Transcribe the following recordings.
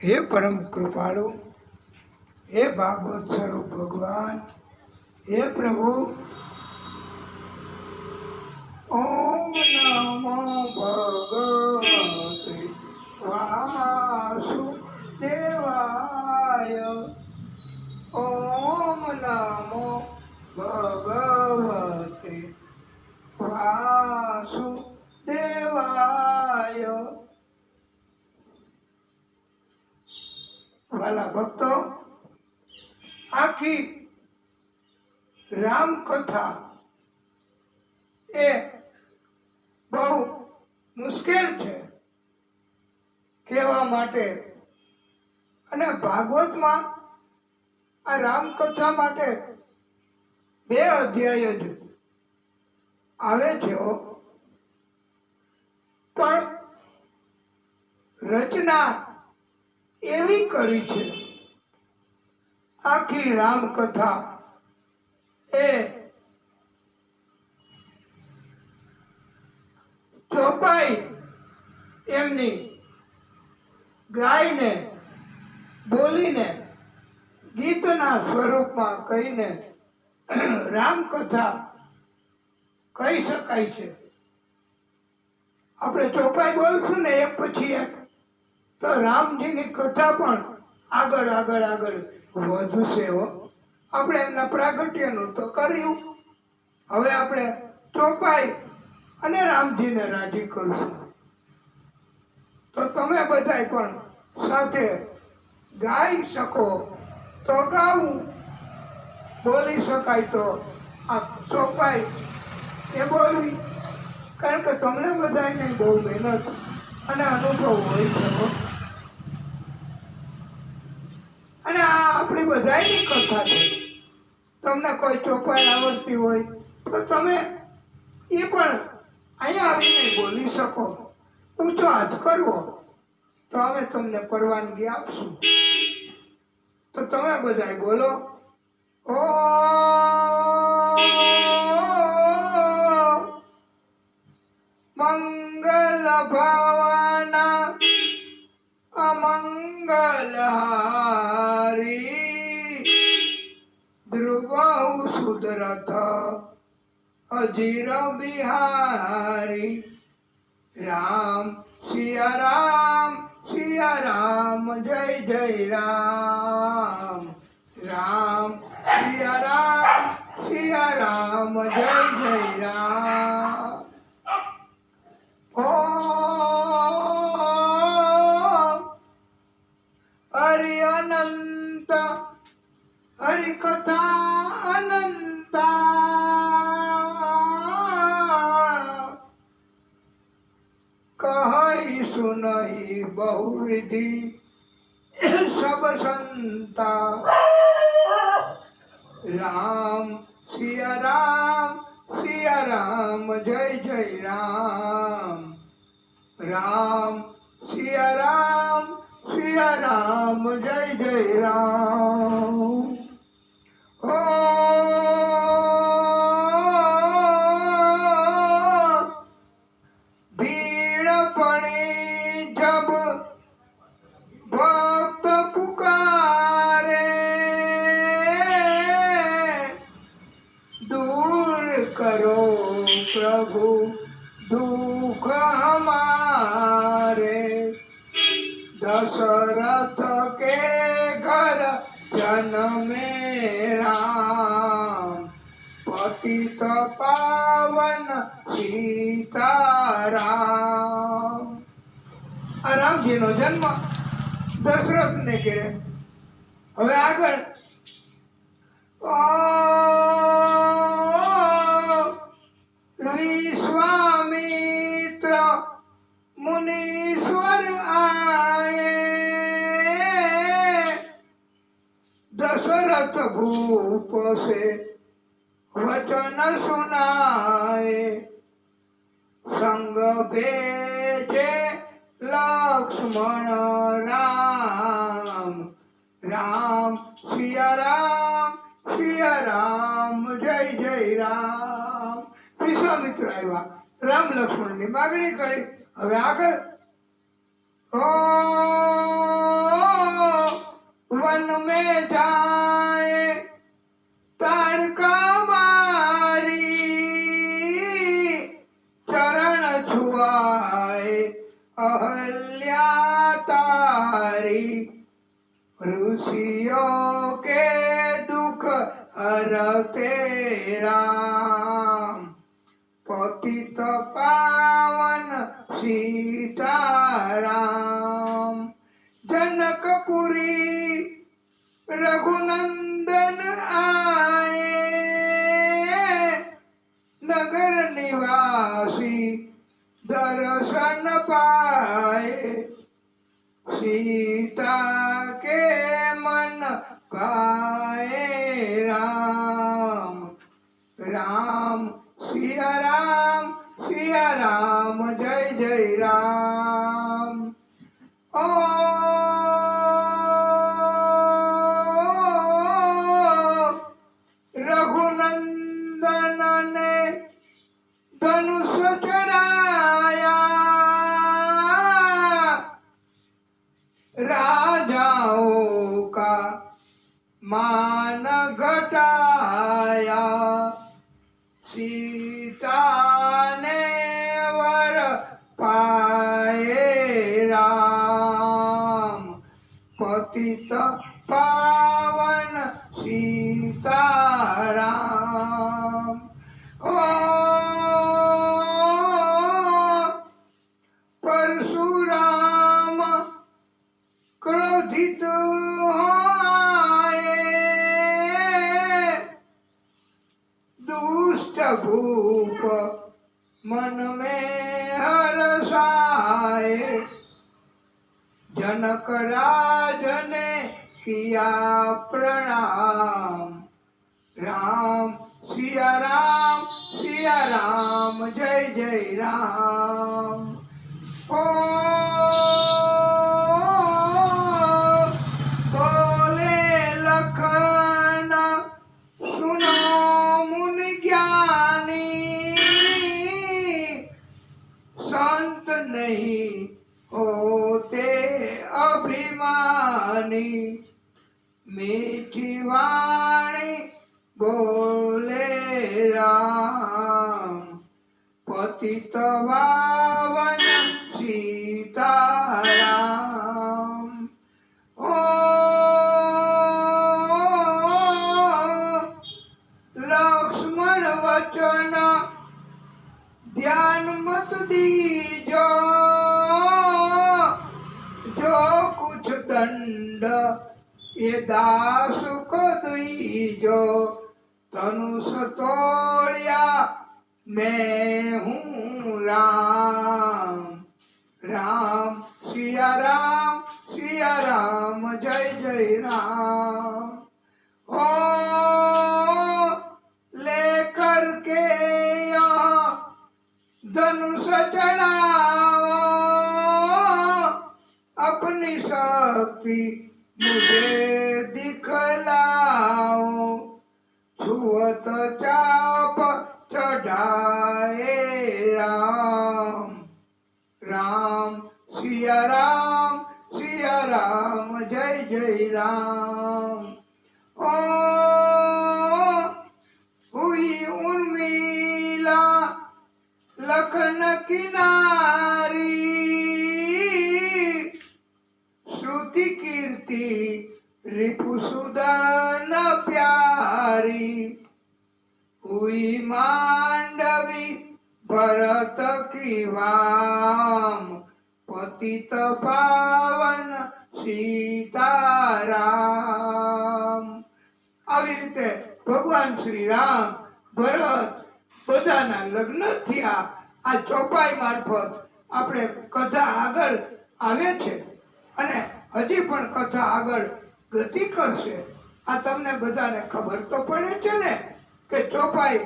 हे परम कृपालु, हे भागवत स्वरूप भगवान, हे प्रभु। ओम नमो भगवते वासुदेवाय। ओम नमो भगवते वासुदेवाय। વાલા ભક્તો, આખી રામકથા એ બહુ મુશ્કેલ છે કહેવા માટે, અને ભાગવતમાં આ રામકથા માટે 2 અધ્યાય જ આવે છે, પણ રચના એવી કરી છે આખી રામકથા એ ચોપાઈ એમની ગાઈને બોલીને ગીતના સ્વરૂપમાં કહીને રામકથા કહી શકાય છે. આપણે ચોપાઈ બોલશું ને એક પછી એક, તો રામજીની કથા પણ આગળ આગળ આગળ વધશે. આપણે એમના પ્રાગટ્યનું તો કર્યું, હવે આપણે ચોપાઈ અને રામજીને રાજી કરશું. તો તમે બધાય પણ સાથે ગાઈ શકો તો ગાવું, બોલી શકાય તો આ ચોપાઈ એ બોલવી, કારણ કે તમને બધાને બહુ મહેનત અને અનુભવ હોય છે. અને આ આપણી બધાની કથા છે. તમને કોઈ ચોપાઈ આવડતી હોય તો તમે એ પણ અહીંયા આવીને બોલી શકો. ઊંચો હાથ કરવો તો અમે તમને પરવાનગી આપશું. તો તમે બધા બોલો, ઓ મંગલ ભાવના અમંગલહારી, ધ્રુવ સુદરથ અજીર બિહારી. રામ સિયા રામ જય જય રામ. રામ સિયા રામ જય જય રામ. ઓ હરિ અનંત હરિ કથા અનંતા, કહી સુનઈ બહુવિધિ સબ સંતા. રામ સિયા રામ જય જય રામ. રામ સિયા રામ જય જય રામ. ઓ ભીડ પડી જબ ભક્ત પુકારે, दूर करो प्रभु दुख हमारे. दशरथ के घर जन्मे राम, पतित पावन सीताराम. આ રામજીનો જન્મ દશરથને ઘેરે. હવે આગળ વિશ્વામિત્ર મુનીશ્વર આયે, દશરથ ભૂપ से वचन सुनाए. संग भेजे लक्ष्मण राम. राम सिया राम जय जय राम. વિશ્વામિત્ર આવ્યા, રામ લક્ષ્મણની માગણી કરી. હવે આગળ ઓ ऋषियों के दुख हरते राम, पतित पावन सीताराम। जनकपुरी रघुनंदन आए, नगर निवासी दर्शन पाए, सीता के मन पाए राम। राम सिया राम जय जय राम। ओ रघुनंदन ने धनुष चढ़ाया, राजाओं का मान घटाया, सीता ने वर पाए राम, पतित पावन सीताराम। ओ परशुराम क्रोधित आए, दुष्ट भूप मन में हर्षाए, जनक राज ने किया प्रणाम। राम सिया राम जय जय राम। ओ बोले लखन सुनो मुनि ज्ञानी, संत नहीं होते अभिमानी, मीठी वाणी बोले राम, पतित पावन सीताराम। ओ लक्ष्मण वचन ध्यान मत दीजो, जो कुछ दंड ये दास को दीजो, धनुष तोड़िया मैं हूँ राम। राम सिया राम जय जय राम। ओ लेकर के यहाँ धनुष चढ़ाओ, अपनी शक्ति मुझे दिखलाओ, छुअत चाप चढ़ाए राम। राम सिया राम जय जय राम। ओ हुई उर्मिला लखन किनारी, श्रुति कीर्ति रिपुसुदन प्यारी, हुई मांडवी भरत की वाम, पतित पावन सीताराम। આવી રીતે ભગવાન શ્રી રામ ભરત બધાના લગ્ન થયા। આ ચોપાઈ મારફત આપણે કથા આગળ આવે છે અને હજી પણ કથા આગળ ગતિ કરશે। આ તમને બધાને ખબર તો પડે છે ને કે ચોપાઈ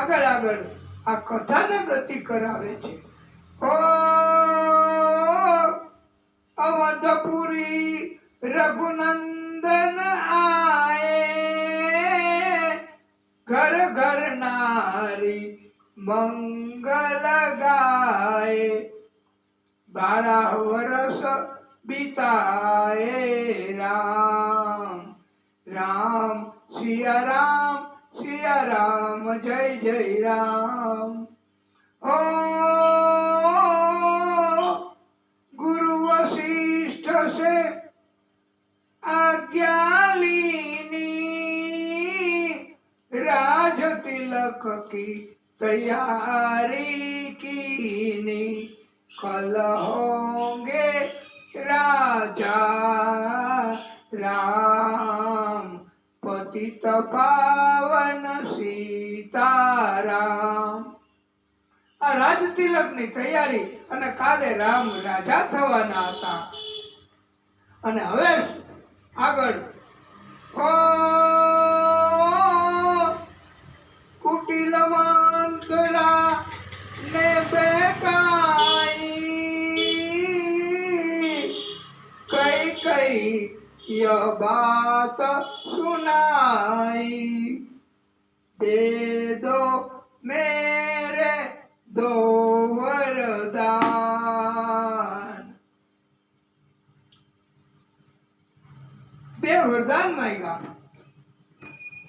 આગળ આગળ આ કથાને ગતિ કરાવે છે। ઓ અવધપુરી રઘુનંદન આए, घर घर नारी मंगल गाए, 12 वर्ष बिताए राम। राम सिया राम जय जय राम। ओ गुरु वशिष्ठ से तिलक की तैयारी कीनी, कल होंगे राजा राम, पतित पावन सीताराम। આ રાજ તિલકની તૈયારી અને કાલે રામ રાજા થવાના હતા. અને હવે આગળ કુટિલ મંતરા ને બેટાઈ, કઈ કઈ યહ બાત સુનાઈ, દે દો મેરે દો વરદાન. બે વરદાન માંગ્યા.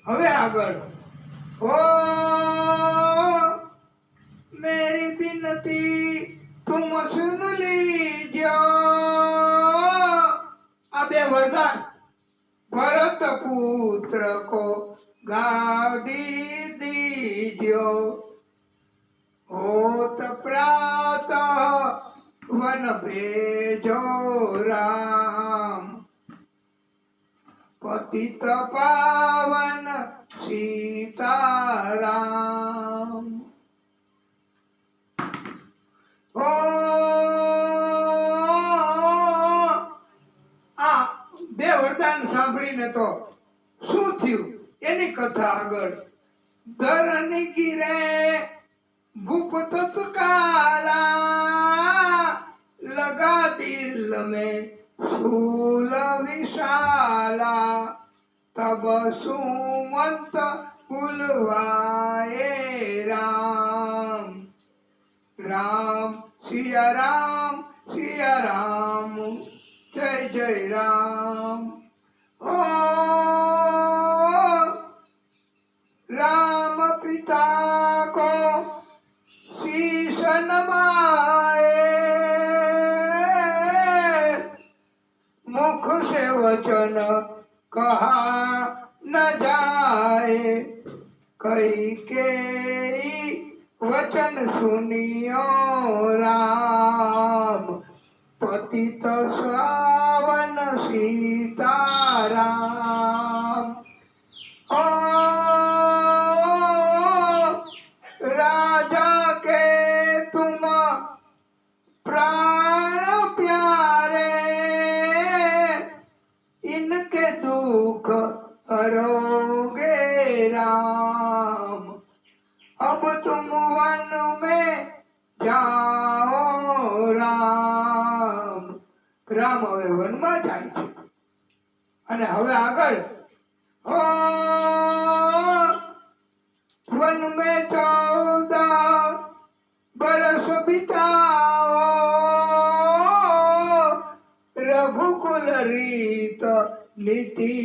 હવે આગળ ओ मेरी बिनती तुम सुन लीजो. આ બે વરદાન ભરત પુત્ર को गाड़ी दीजो. होत प्रातः वन भेजो राम, पतित पावन सीताराम. આ બે વરદાન સાંભળીને તો શું થયું એની કથા આગળ. ધરની ગીરે भूप तत्काला, लगा दिल में शूल विशाला, तब सुमंत बुलवाए राम. राम सिया राम जय जय राम. ओ राम पिता को शीश नमाए, मुख से वचन कहा न जाए, कई के वचन सुनियो राम, पतित सावन सीताराम. ओ राजा के तुम प्राण प्यारे, इनके दुख हरोगे राम. अब तुम वन में जाओ राम. રામ હવે વનમાં જાય છે. અને હવે આગળ वन में 14 बरस बिताओ, रघुकुल रीत नीति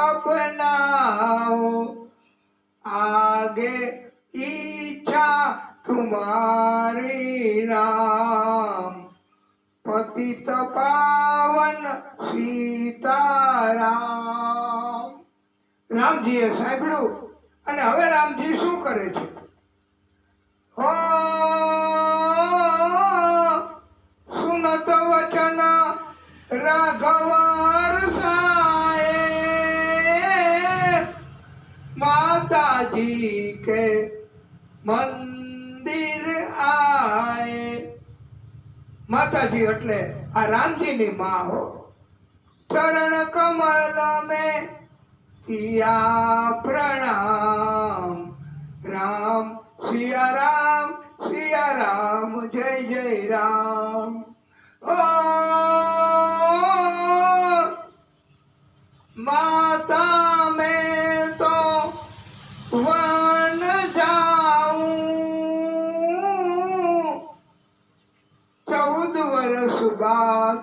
अपनाओ, आगे इच्छा तुम्हारी राम, पतित पावन सीताराम. રામજીએ સાંભળ્યું અને હવે રામજી શું કરે છે? હો સુનત વચન રાઘવ રસાએ, માતાજી કે મંદિર આए. માતાજી એટલે આ રામજીની માં હો. ચરણ કમલ में किया प्रणाम, राम सिया राम जय जय राम. ओ माता मैं तो वन जाऊं, 14 वर्ष बाद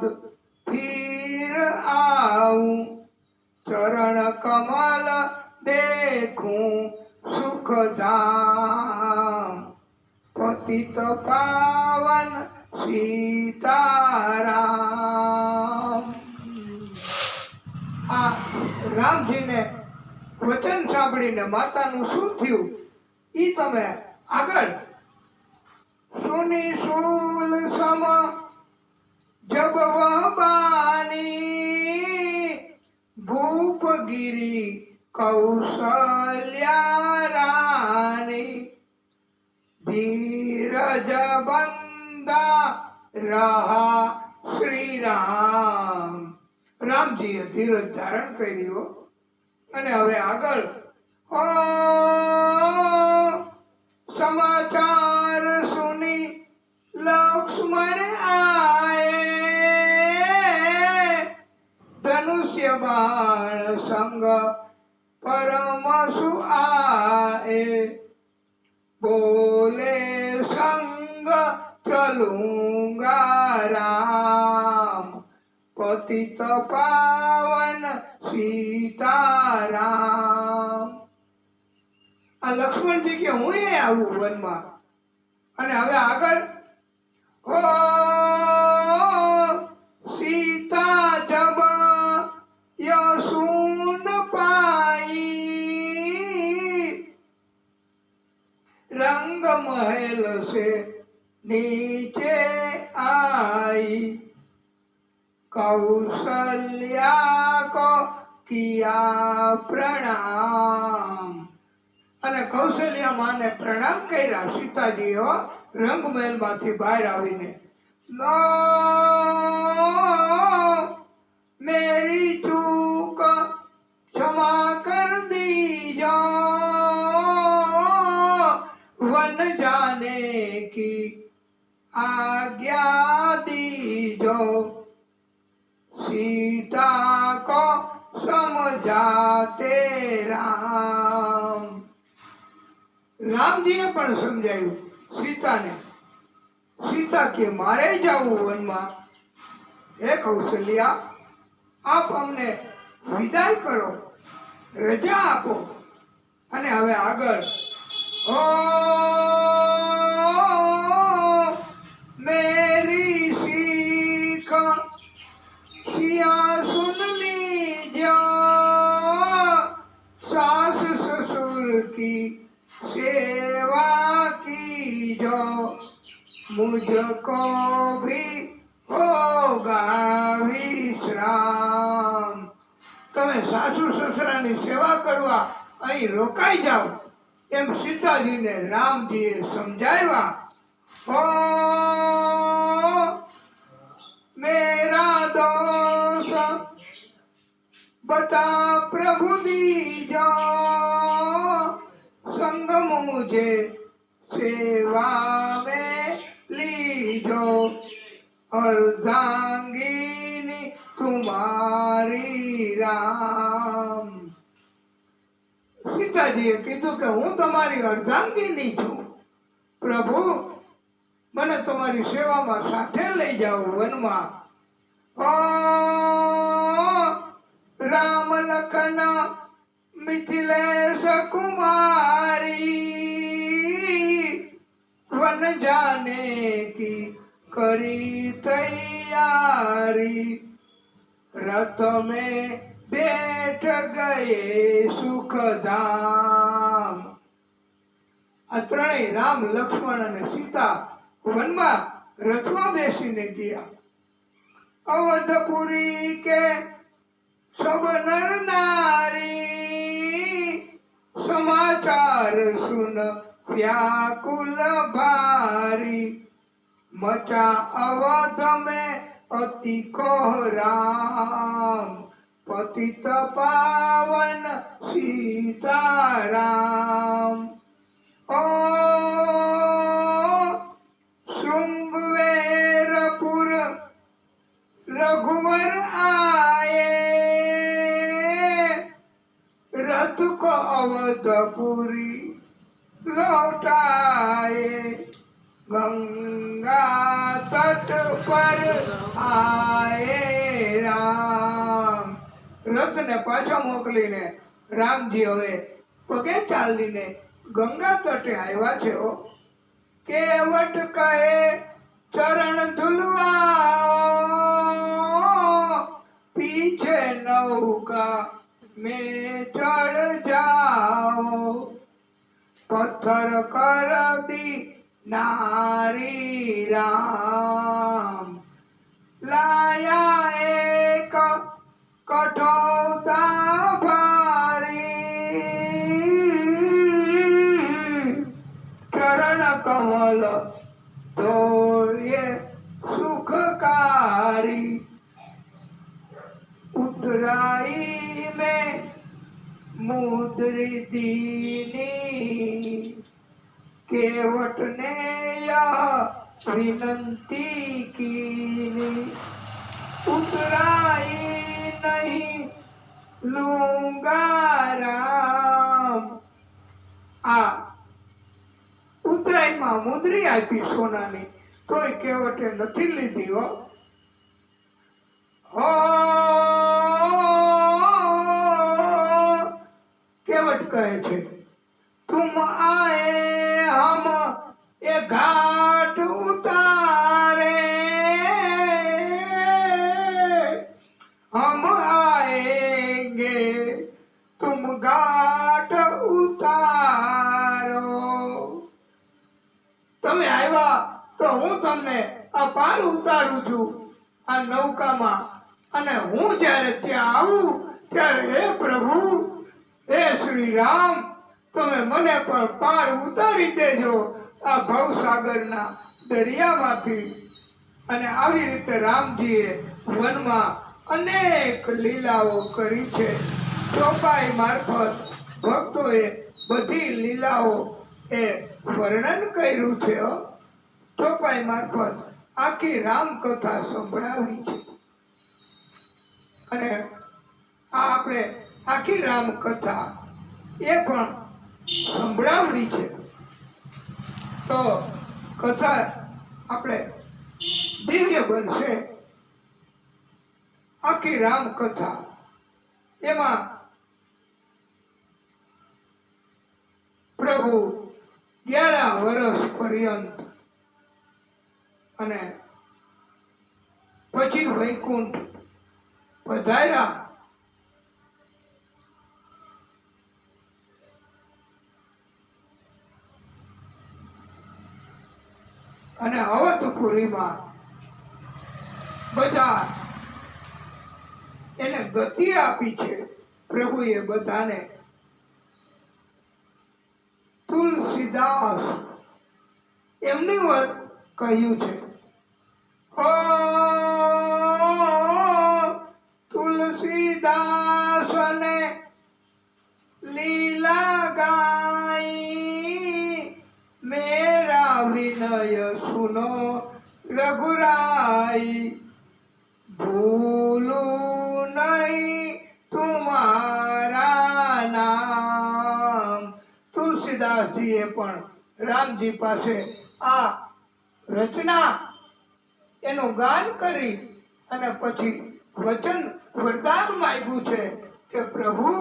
फिर आऊं, चरण कमल देखूं सुख धाम, पतित पावन सीताराम. આ રામજીને વચન સાંભળીને માતાનું શું થયું ઈ તમે આગળ સુની શૂલ સમ જબવબાની ભૂપગીરી કૌશલ્યા રાની ધીરજ બંદા રહા શ્રી રામ. રામજીએ ધીરજ ધારણ કર્યો અને હવે આગળ સમાચાર સુની લક્ષ્મણ આયે ધનુષ્ય બાણ સંગ પરમ સુઆએ બોલે સંગ ચલુંગા રામ પતિત પાવન સીતારામ. આ લક્ષ્મણજી કે હું આવું વનમાં અને હવે આગળ સીતા જબ યસુન પાઈ रंग महल से नीचे आई कौशल्या को किया प्रणाम. અને કૌશલ્યા માને પ્રણામ કર્યા. સીતાજીઓ રંગમહેલ માંથી બહાર આવીને નો મેરી ચૂક ક્ષમા કર દીજો वन जाने की आज्ञा दीजो सीता को समझाते राम. રામજીએ પણ સમજાયું સીતાને. સીતા કે મારે જવું વનમાં. હે કૌશલ્યા, આપ અમને વિદાય કરો, રજા આપો. અને હવે આગળ मेरी सीख सिया सुन लीजो सास ससुर की सेवा कीजो मुझको भी होगा विश्राम. તમે સાસુ સસરાની સેવા કરવા અહીં રોકાઈ જાઓ એમ સીતાજીને રામજીએ સમજાવ્યા. મેરા દોષ બતા પ્રભુ દીજો સંગ મુझे સેવા में लीजो अर्धांगिनी तुम्हारी राम. સીતાજીએ કીધું કે હું તમારી અર્ધાંગીની છું. પ્રભુ, મને તમારી સેવામાં સાથે લઈ જાઓ વનમાં. રામ લખન મિથિલેશ કુમારી વન જાને કી કરી તૈયારી રથ મેં બેઠ ગયે સુખધામ. આ ત્રણેય રામ, લક્ષ્મણ અને સીતા વનમાં રથમાં બેસીને ગયા. અવધપુરી કે સબ નર નારી સમાચાર સુન વ્યાકુલ ભારી મચા અવધ में अति कोहराम पतित पावन सीताराम. ओ श्रृंगवेरपुर रघुवर आए रथ को अवधपुरी लौटाए गंगा तट पर आए राम. રથને પાછા મોકલીને રામજી હવે પગે ચાલીને ગંગા તટે આવ્યા છે. કેવટ કહે ચરણ ધુલવાઓ પીછે નૌકા મેં ચढ़ જાઓ પથ્થર કર દી નારી રામ લાયા એક કઠોતા ભારી ચરણ કમલ ધોયે સુખકારી ઉતરાઈ में मुद्री दीनी केवट ने यह विनंती कीनी उतराई नहीं लूंगा राम आ ઉતરાઈમાં મુદ્રી આપી સોનાની તોય કેવટે નથી લીધી હો केवट कहे छे तुम आए हम ये घाट उतारे हम आएंगे तुम घाट उतारो તમે આવ્યા તો હું તમને આ પાર ઉતારું છું આ નૌકામાં અને હું જ્યારે ત્યાં આવું ત્યારે હે પ્રભુ હે શ્રી રામ તમે મને પણ પાર ઉતારી દેજો આ ભવસાગરના દરિયામાંથી અને આવી રીતે રામજીએ વનમાં અનેક લીલાઓ કરી છે ચોપાઈ મારફત ભક્તોએ બધી લીલાઓ એ વર્ણન કર્યું છે ચોપાઈ મારફત આખી રામકથા સંભળાવી છે અને આ આપણે આખી રામકથા એ પણ સંભળાવી છે તો કથા આપણે દિવ્ય બનશે આખી રામકથા એમાં પ્રભુ 11 વર્ષ પર્યંત અને પછી વૈકુંઠ પધાર્યા અને અવધપુરીમાં બધા એને ગતિ આપી છે પ્રભુએ બધાને તુલસીદાસ એમની વાત કહ્યું છે ઓ તુલસીદાસ ને લીલા ગાઈ मेरा विनय सुनो रघुराई भूलू नहीं तुम्हारा नाम તુલસીદાસજીએ પણ રામજી પાસે આ રચના એનું ગાન કરી અને પછી વચન વરદાન માંગ્યું છે કે પ્રભુ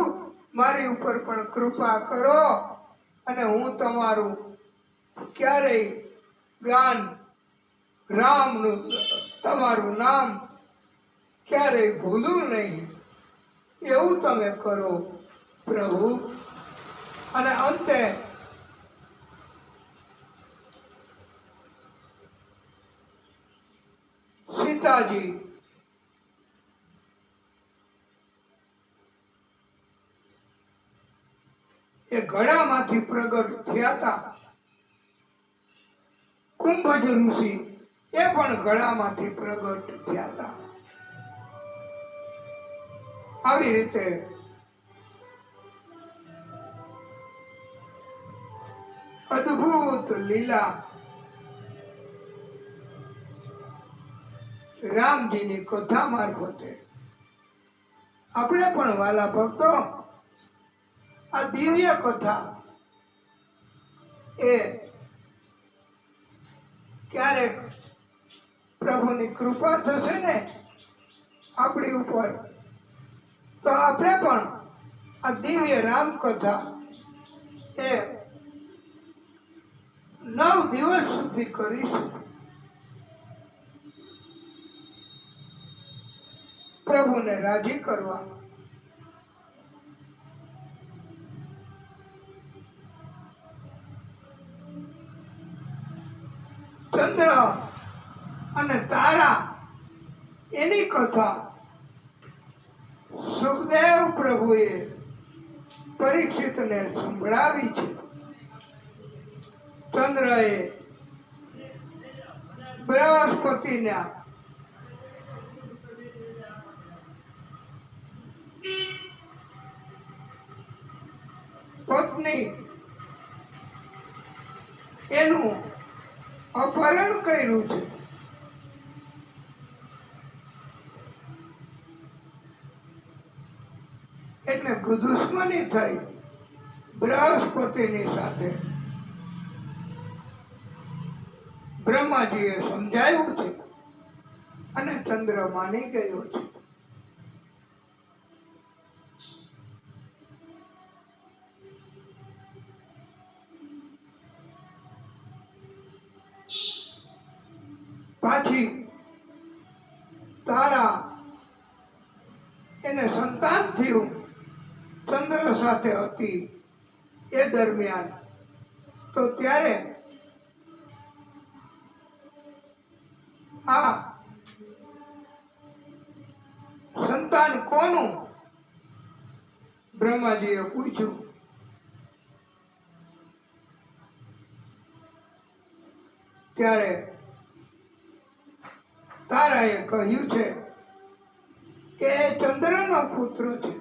મારી ઉપર પણ કૃપા કરો અને હું તમારું ક્યારેય ગાન રામનું તમારું નામ ક્યારેય ભૂલું નહીં એવું તમે કરો પ્રભુ અને અંતે સીતાજી એ ઘડામાંથી પ્રગટ થયા હતા કુંભજ ઋષિ એ પણ ગળામાંથી પ્રગટ થયા હતા આવી રીતે અદ્ભુત લીલા રામજીની કથા મારફતે આપણે પણ વાલા ભક્તો આ દિવ્ય કથા એ ક્યારેક પ્રભુની કૃપા થશે ને આપણી ઉપર તો આપણે પણ આ દિવ્ય રામકથા એ 9 દિવસ સુધી કરીશું પ્રભુને રાજી કરવા ચંદ્ર અને તારા એની કથા સુખદેવ પ્રભુએ પરીક્ષિતને સંભળાવી છે. ચંદ્રએ બૃહસ્પતિના પત્ની એનું અપહરણ કર્યું છે. એટલે દુશ્મની થઈ બૃહસ્પતિની સાથે. બ્રહ્માજીએ સમજાયું છે અને ચંદ્ર માની ગયો છે. પાછી તારા એને સંતાન થયું ચંદ્ર સાથે હતી એ દરમિયાન. તો ત્યારે આ સંતાન કોનું બ્રહ્માજીએ પૂછ્યું. ત્યારે તારાએ કહ્યું છે કે એ ચંદ્રનો પુત્ર છે.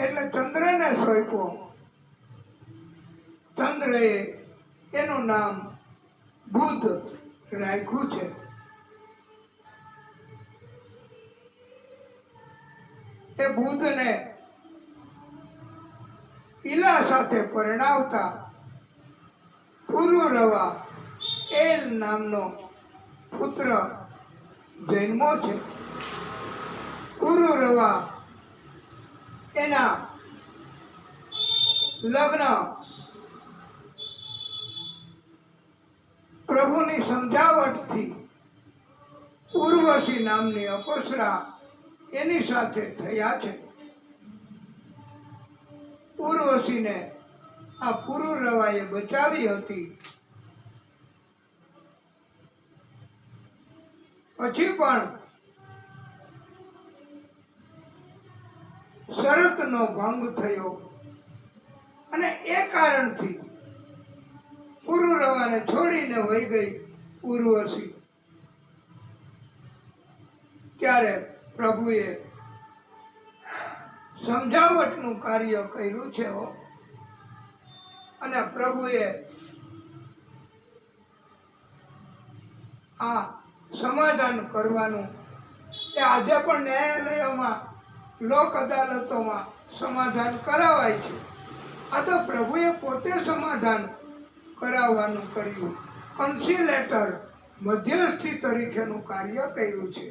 એટલે ચંદ્રને સોંપ્યો. ચંદ્રએ એનું નામ બુધ રાખ્યું છે. એ બુધને ઈલા સાથે પરણાવતા પુરુરવા એલ નામનો પુત્ર જન્મો છે. પુરુરવા એના લગ્ન પ્રભુની સમજાવટથી ઉર્વશી નામની અપસરા એની સાથે થયા છે. ઉર્વશીને આ પુરુરવાએ બચાવી હતી. પછી પણ શરતનો ભંગ થયો અને એ કારણથી પુરુરવાને છોડીને વહી ગઈ ઉર્વશી. ત્યારે પ્રભુએ સમજાવટનું કાર્ય કર્યું છે અને પ્રભુએ આ સમાધાન કરવાનું એ આજે પણ ન્યાયાલયોમાં લોક અદાલતોમાં સમાધાન કરાવાય છે. આ તો પ્રભુએ પોતે સમાધાન કરાવવાનું કર્યું. કન્સિલેટર મધ્યસ્થી તરીકેનું કાર્ય કર્યું છે.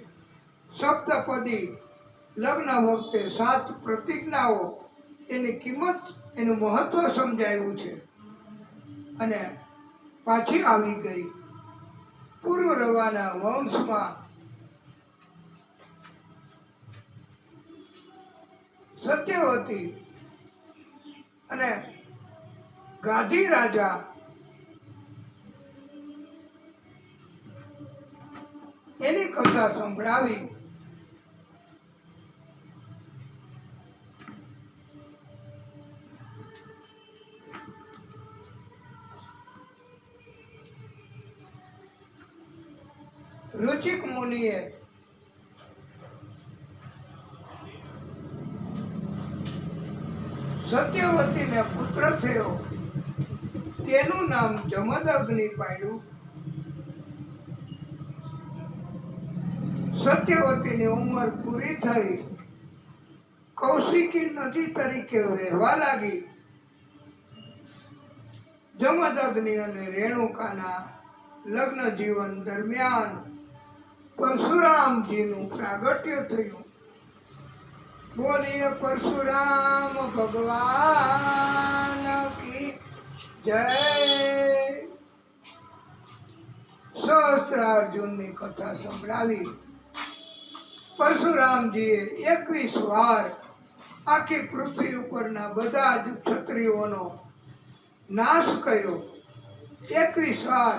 સપ્તપદી લગ્ન વખતે 7 પ્રતિજ્ઞાઓ એની કિંમત એનું મહત્વ સમજાયું છે અને પાછી આવી ગઈ. પુરુરવાના વંશમાં સત્યવતી અને ગાધી રાજા એની કથા સંભળાવી. રુચિક મુનિએ સત્યવતીને પુત્ર થયો તેનું નામ જમદગ્નિ પાડ્યું. સત્યવતીની ઉંમર પૂરી થઈ કૌશિકી નદી તરીકે વહેવા લાગી. જમદગ્નિ અને રેણુકાના લગ્ન જીવન દરમિયાન પરશુરામજીનું પ્રાગટ્ય થયું. બોલીએ પરશુરામ ભગવાન કી જય. સહસ્ત્રાર્જુનની કથા સંભળાવી. પરશુરામજીએ 21 વાર આખી પૃથ્વી ઉપરના બધા જ ક્ષત્રિયોનો નાશ કર્યો. 21 વાર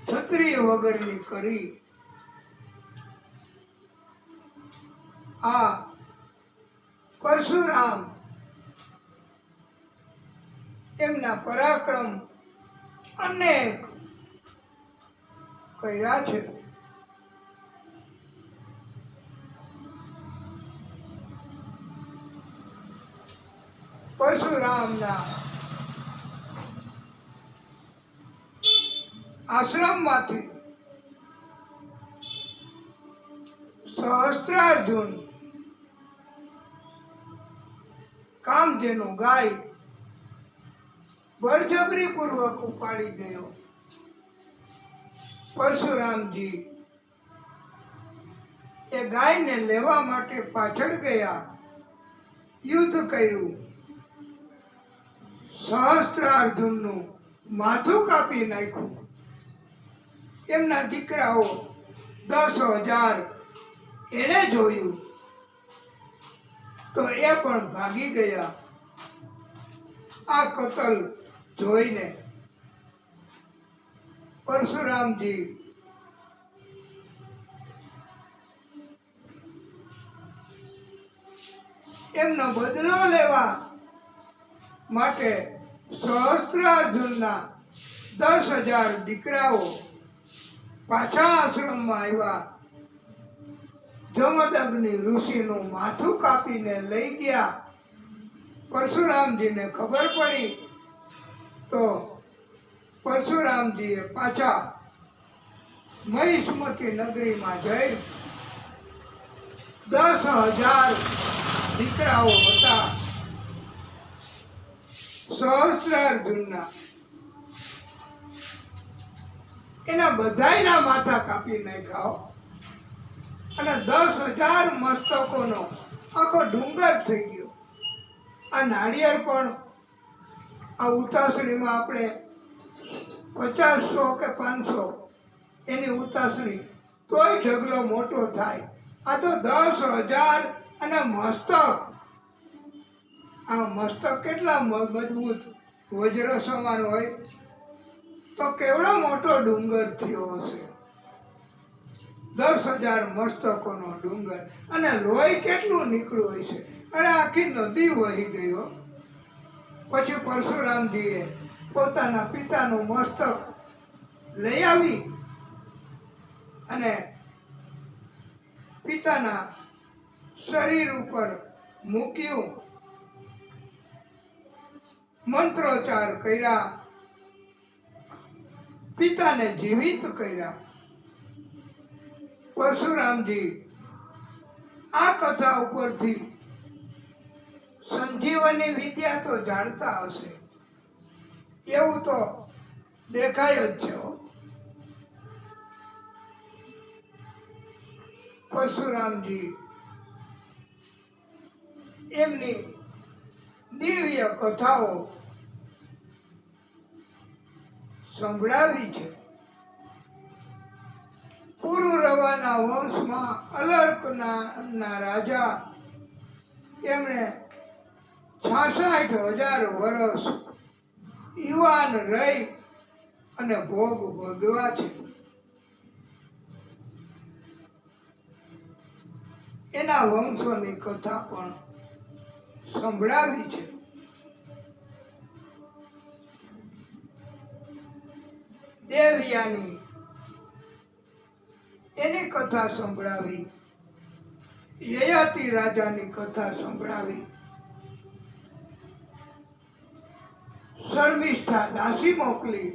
ક્ષત્રિય વગરની કરી. આ પરશુરામ એમના પરાક્રમ અનેક કર્યા છે. પરશુરામના આશ્રમમાંથી સહસ્ત્રાર્જુન કામધેનુ ગાય બળજબરી પૂર્વક ઉપાડી ગયો. પરશુરામજી એ ગાયને લેવા માટે પાછળ ગયા, યુદ્ધ કર્યું, સહસ્ત્રાર્જુનનું માથું કાપી નાખ્યું. એમના દીકરાઓ 10,000 એણે જોયું તો એ પણ ભાગી ગયા. આ કતલ જોઈને પરશુરામજી એમનો બદલો લેવા માટે સહસ્ત્રાર્જુનના 10,000 દીકરાઓ પાછા આશ્રમમાં આવ્યા. જમદગ્નિ ઋષિનું માથું કાપીને લઈ ગયા. પરશુરામજીને ખબર પડી તો પરશુરામજીએ પાછા મહિષ્મતી નગરીમાં જઈ 10,000 દીકરાઓ હતા સહસ્ત્રાર્જુનના, એના બધાયના માથા કાપી નાખ્યા અને 10,000 મસ્તકોનો આખો ડુંગર થઈ ગયો. આ નાળિયેર પણ આ ઉતાસણીમાં આપણે 50, 100 કે 500 એની ઉતાસણી તોય ઢગલો મોટો થાય. આ તો 10,000 અને મસ્તક. આ મસ્તક કેટલા મજબૂત વજ્ર સમાન હોય તો કેવડો મોટો ડુંગર થયો હશે. 10,000 મસ્તકોનો ડુંગર અને લોહી કેટલું નીકળ્યું હોય છે. અને આખી નદી વહી ગયો. પછી પરશુરામજીએ પોતાના પિતાનું મસ્તક લઈ આવી અને પિતાના શરીર ઉપર મૂક્યું, મંત્રોચ્ચાર કર્યા, પિતાને જીવિત કર્યા. પરશુરામજી આ કથા ઉપરથી સંજીવની વિદ્યા તો જાણતા હશે એવું તો દેખાય જ છે. પરશુરામજી એમની દિવ્ય કથાઓ સંભળાવી છે. પુરુરવાના વંશમાં અલર્કના રાજા એમણે 66,000 વર્ષ યુવાન રહી અને ભોગ ભોગવ્યા છે. એના વંશોની કથા પણ સંભળાવી છે. દેવયાની એની કથા સંભળાવી, યયાતિ રાજાની કથા સંભળાવી. શર્મિષ્ઠા દાસી મોકલી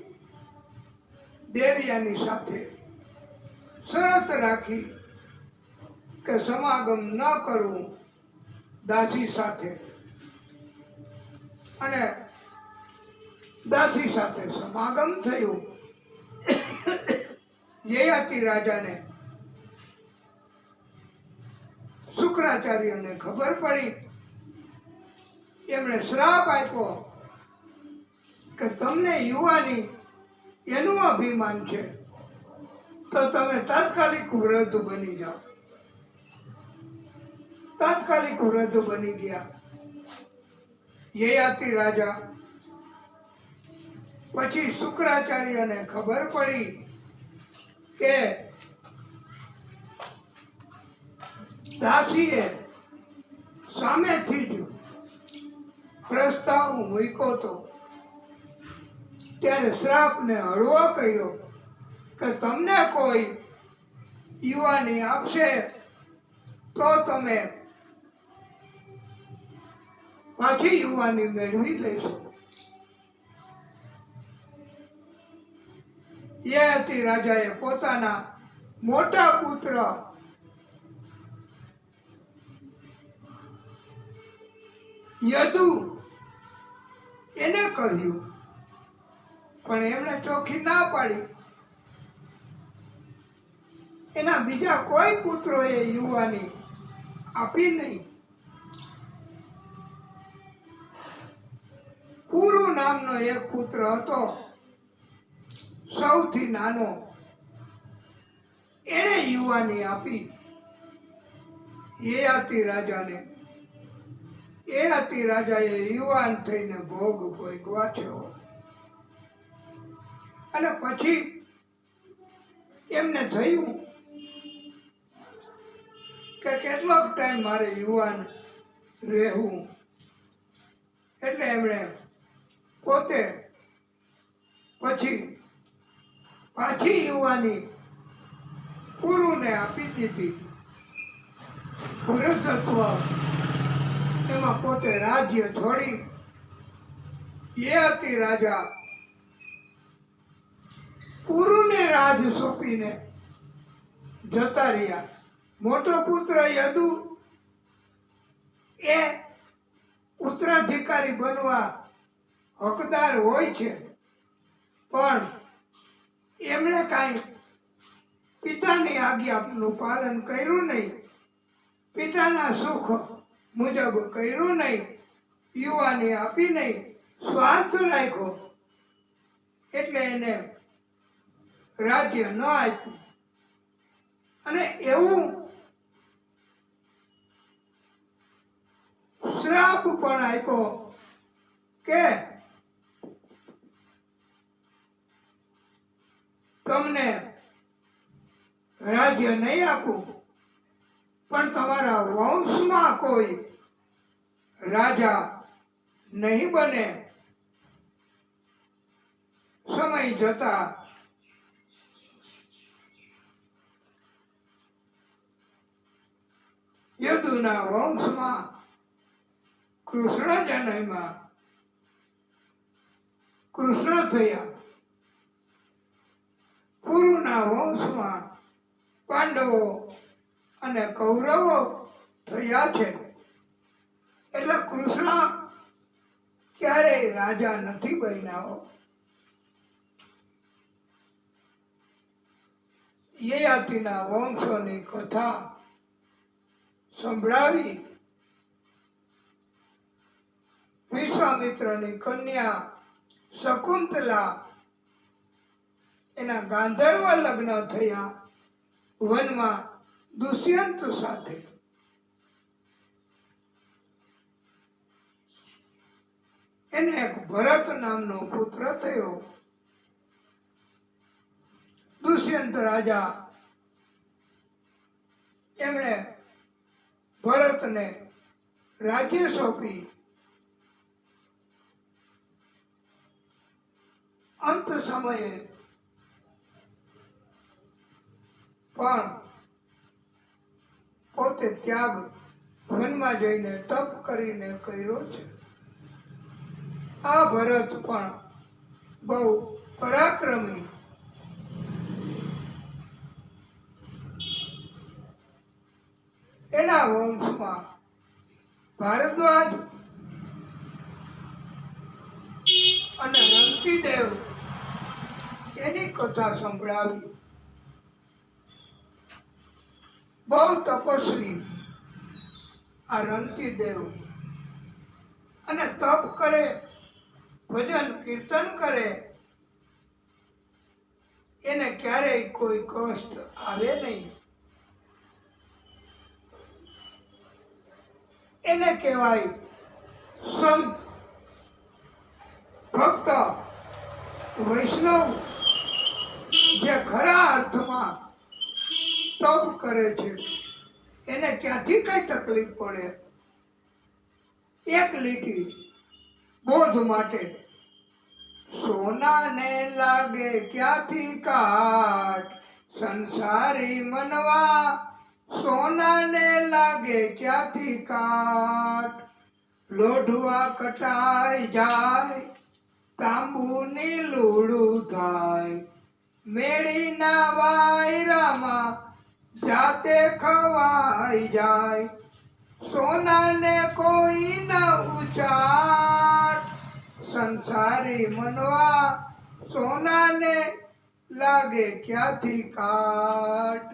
દેવયાની સાથે, શરત રાખી કે સમાગમ ન કરવું દાસી સાથે. અને દાસી સાથે સમાગમ થયું. યયાતિ રાજાને શુક્રાચાર્યને ખબર પડી. એમણે શ્રાપ આપ્યો કે તમને યુવાની એનું અભિમાન છે તો તમે તાત્કાલિક વૃદ્ધ બની જાઓ. તાત્કાલિક વૃદ્ધ બની ગયા યયાતિ રાજા. પછી શુક્રાચાર્યને ખબર પડી કે દાસીએ સામેથી જ પ્રસ્તાવ મૂક્યો તો ત્યારે શ્રાપને હળવો કર્યો કે તમને કોઈ યુવાની આપશે તો તમે પાછી યુવાની મેળવી લેશો. યયાતિ રાજાએ પોતાના મોટા પુત્ર યદુ એને કહ્યું, પણ એમણે ચોખ્ખી ના પાડી. એના બીજા કોઈ પુત્રોએ યુવાની આપી નહીં. પુરુ નામનો એક પુત્ર હતો, સૌથી નાનો. એણે યુવાની આપી યયાતિ રાજાને. યયાતિ રાજાએ યુવાન થઈને ભોગ ભોગવા છે. અને પછી એમને થયું કે કેટલોક ટાઈમ મારે યુવાન રહેવું, એટલે એમણે પોતે પછી પાછી યુવાની પુરુને આપી દીધી. વૃદ્ધત્વ એમાં પોતે રાજ્ય છોડી યયાતિ રાજા પુરુને રાજ સોંપીને જતા રહ્યા. મોટો પુત્ર યદુ એ ઉત્તરાધિકારી બનવા હકદાર હોય છે, પણ એમણે કાંઈ પિતાની આજ્ઞાનું પાલન કર્યું નહીં, પિતાના સુખ મુજબ કર્યું નહીં, યુવાની આપી નહીં, સ્વાર્થ રાખ્યો, એટલે એને રાજ્ય ન આપ્યું. અને એવું શ્રાપ પણ આપ્યો કે તમને રાજ્ય નહીં આપું, પણ તમારા વંશમાં કોઈ રાજા નહીં બને. સમય જતા યદુના વંશમાં કૃષ્ણ જન્મ્યા. કૃષ્ણ થયા. પુરુના વંશમાં પાંડવો અને કૌરવો થયા છે. એટલે કૃષ્ણ ક્યારેય રાજા નથી બન્યા. યયાતિના વંશોની કથા સંભળાવી વિશ્વામિત્રની કન્યા શકુંતલા એના ગાંધર્વ લગ્ન થયા વનમાં દુષ્યંત સાથે. એને એક ભરત નામનો પુત્ર થયો. દુષ્યંત રાજા એમણે ભરતને રાજ્ય સોંપી. અંત સમયે પણ પોતે ત્યાગ વનમાં જઈને તપ કરીને કર્યો છે. આ ભરત પણ બહુ પરાક્રમી. એના વંશમાં ભારદ્વાજ અને રંતિદેવ એની કથા સંભળાવી. બહુ તપસ્વી આ રંતિદેવ, અને તપ કરે, ભજન કીર્તન કરે, એને ક્યારેય કોઈ કષ્ટ આવે નહીં. એને કહેવાય સંત, ભક્ત, વૈષ્ણવ, જે ખરા અર્થમાં તપ કરે છે એને ક્યાંથી કઈ તકલીફ પડે? એક લીટી બોધ માટે સોનાને લાગે ક્યાંથી કાટ, સંસારી મનવા સોનાને લાગે ક્યાંથી કાટ, લોઢવા કટાઈ જાય તાંબુની લૂડું થાય, મેળીના વાયરામાં જાતે ખવાઈ જાય, સોનાને કોઈ ન ઉચાટ, સંસારી મનવા સોનાને લાગે ક્યાંથી કાટ.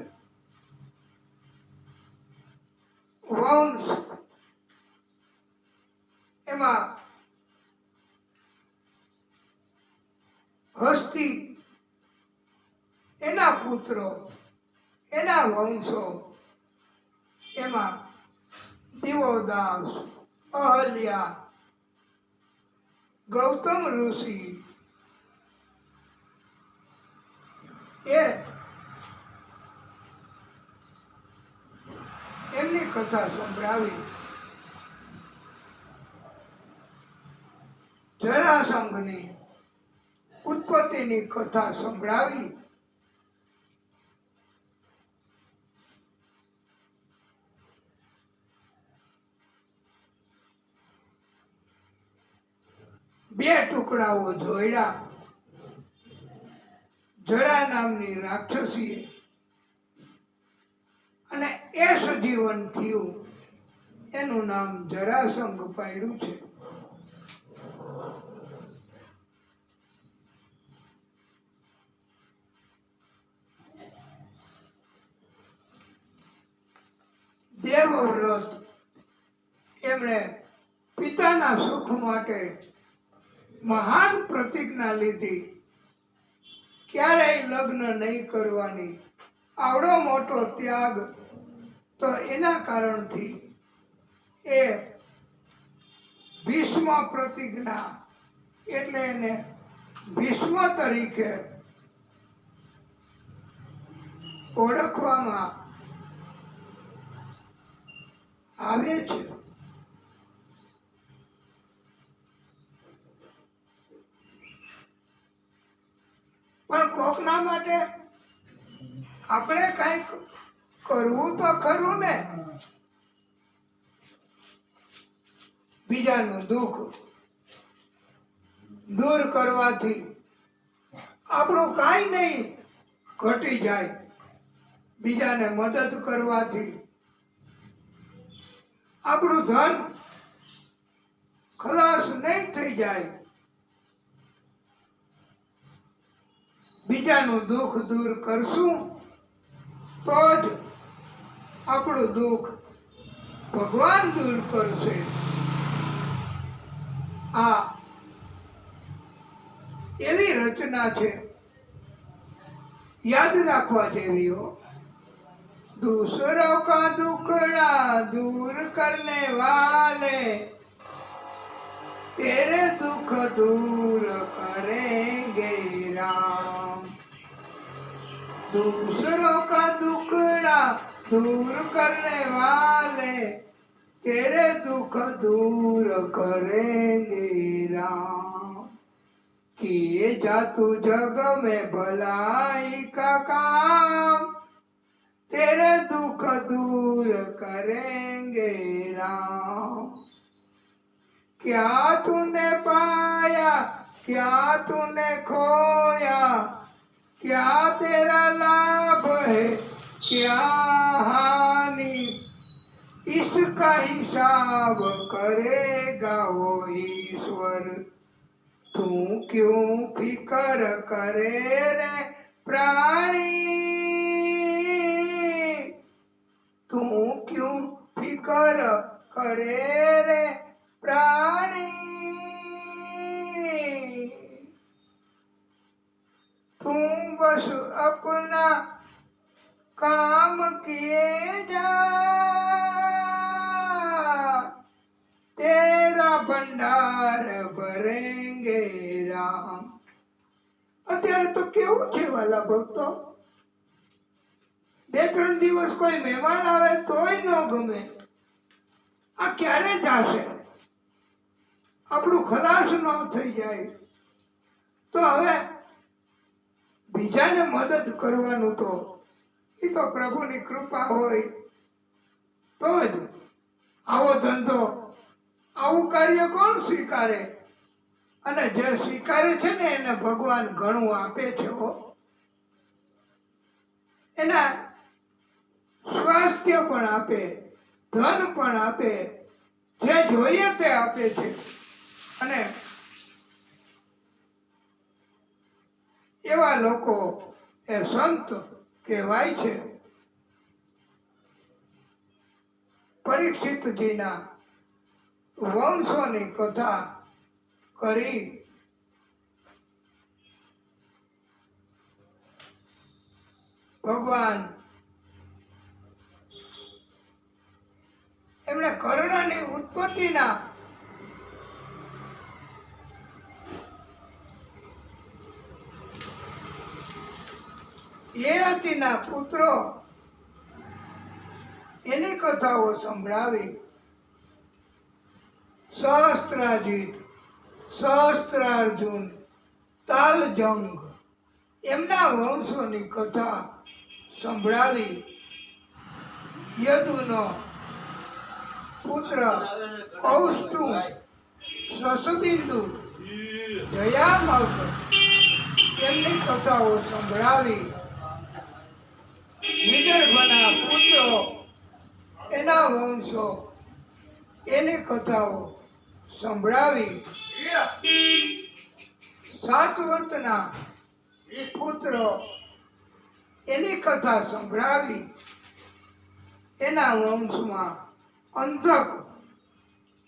વંશ એમાં હસ્તી એના પુત્રો એના વંશો એમાં દિવોદાસ, અહલ્યા, ગૌતમ ઋષિ એ એમની કથા સંભળાવી. જરાસંઘની ઉત્પત્તિની કથા સંભળાવી. બે ટુકડાઓ જોડ્યા. જરા નામની રાક્ષસીએ અને એ સજીવન થયું, એનું નામ જરાસંઘ પાડ્યું છે. દેવવ્રત એમણે પિતાના સુખ માટે મહાન પ્રતિજ્ઞા લીધી, ક્યારેય લગ્ન નહીં કરવાની. આવડો મોટો ત્યાગ તો એના કારણથી એ ભીષ્મ પ્રતિજ્ઞા એટલે એને ભીષ્મ તરીકે ઓળખવામાં આવે છે. પણ કોકના માટે આપણે કઈક કરવું તો ખરું ને. બીજાનું દુઃખ દૂર કરવાથી આપણું કાંઈ નહીં ઘટી જાય, બીજાને મદદ કરવાથી આપણું ધન ખલાસ નહીં થઈ જાય. બીજાનું દુઃખ દૂર કરશું તો જ આપણું દુઃખ ભગવાન દૂર કરશે. આ એવી રચના છે, યાદ રાખવા જેવી હો. दूसरों का दुखड़ा दूर करने वाले तेरे दुख दूर करेंगे राम. दूसरों का दुखड़ा दूर करने वाले तेरे दुख दूर करेंगे राम. किए जा तू जग में भलाई का काम तेरे दुख दूर करेंगे राम. क्या तूने पाया क्या तूने खोया, क्या तेरा लाभ है क्या हानि, इसका हिसाब करेगा वो ईश्वर. तू क्यों फिकर करे रे प्राणी, तू क्यों फिकर करे रे प्राणी. तू बस अपना काम किए जा, तेरा भंडार भरेंगे राम. અત્યારે તો કેવું છે વાલા ભક્તો, 2-3 દિવસ કોઈ મહેમાન આવે તોય ન ગમે. આ ક્યારે જશે? આપણું ખલાસ ન થઈ જાય તો હવે બીજાને મદદ કરવાનું તો એ તો પ્રભુની કૃપા હોય તો જ. આવો ધંધો, આવું કાર્ય કોણ સ્વીકારે? અને જે સ્વીકારે છે ને એને ભગવાન ઘણું આપે છે હો. એના સ્વાસ્થ્ય પણ આપે, ધન પણ આપે, જે જોઈએ તે આપે છે. અને એવા લોકો એ સંત કહેવાય છે. પરીક્ષિતજીના વંશોની કથા કરી ભગવાન એમણે કર્ણની ઉત્પત્તિના યયાતિના પુત્રો એની કથાઓ સંભળાવી. સહસ્ત્રાજીત, સહસ્ત્રાર્જુન, તાલજંગ એમના વંશોની કથા સંભળાવી. યદુનો પુત્ર કૌષ્ટુ, સસબિંદુ, જયામગ એમની કથાઓ સંભળાવી. વિદર્ભના પુત્રો એના વંશો એની કથાઓ સંભળાવી. સાતવતના પુત્રો એની કથા સંભળાવી. એના વંશમાં અંધક,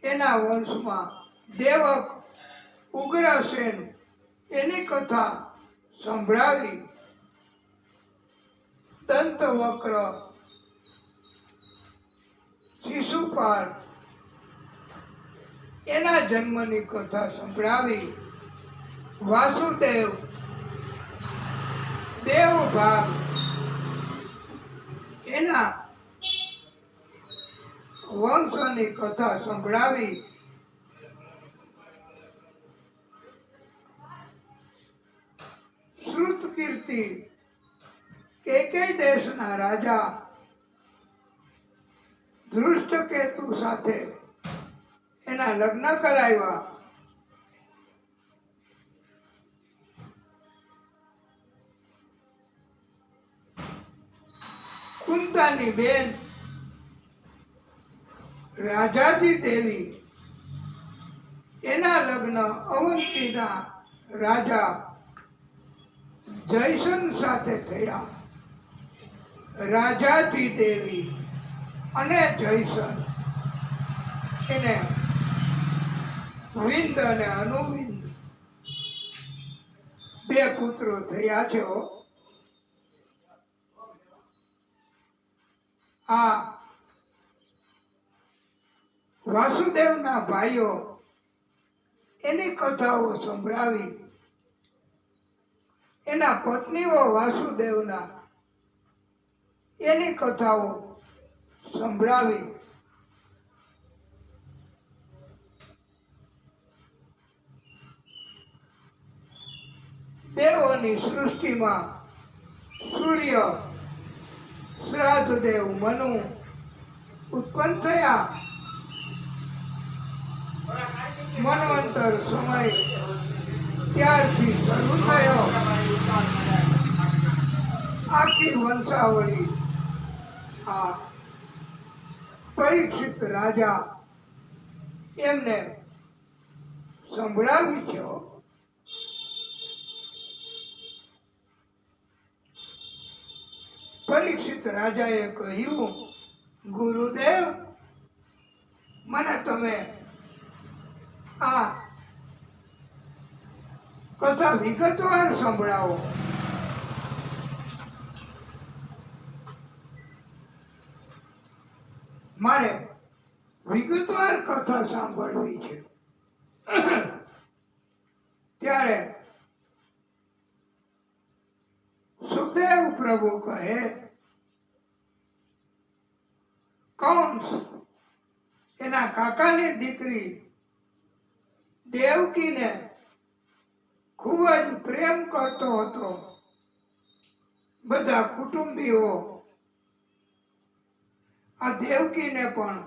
એના વંશમાં દેવક, ઉગ્રસેન એની કથા સંભળાવી. દંતવક્ર, શિશુપાલ એના જન્મની કથા સંભળાવી. વાસુદેવ, દેવભાગ એના વંશની કથા સંભળાવી. શ્રુતકીર્તિ કેકેય દેશના રાજા ધૃષ્ટકેતુ સાથે એના લગ્ન કરાવ્યા. કુંતાની બેન રાજાજી દેવી એના લગ્ન અવંતીના રાજા જયસન સાથે થયા. રાજાજી દેવી અને જયસન એને વિંદ અને અનુવિંદ 2 પુત્રો થયા છે. આ વાસુદેવના ભાઈઓ એની કથાઓ સંભળાવી. એના પત્નીઓ વાસુદેવના એની કથાઓ સંભળાવી. દેવોની સૃષ્ટિમાં સૂર્ય, શ્રાદ્ધદેવ મનુ ઉત્પન્ન થયા. મનવંતર સમય ત્યારથી શરૂ થયો. આખી વંશાવળી આ પરીક્ષિત રાજા એમને સંભળાવી છે. પરીક્ષિત રાજાએ કહ્યું, ગુરુદેવ મને તમે આ કથા વિગતવાર સંભળાવો. મારે વિગતવાર કથા સાંભળવી છે. ત્યારે સુખદેવ પ્રભુ કહે, કંસ એના કાકાની દીકરી દેવકીને ખૂબ જ પ્રેમ કરતો હતો. બધા કુટુંબીઓ આ દેવકીને પણ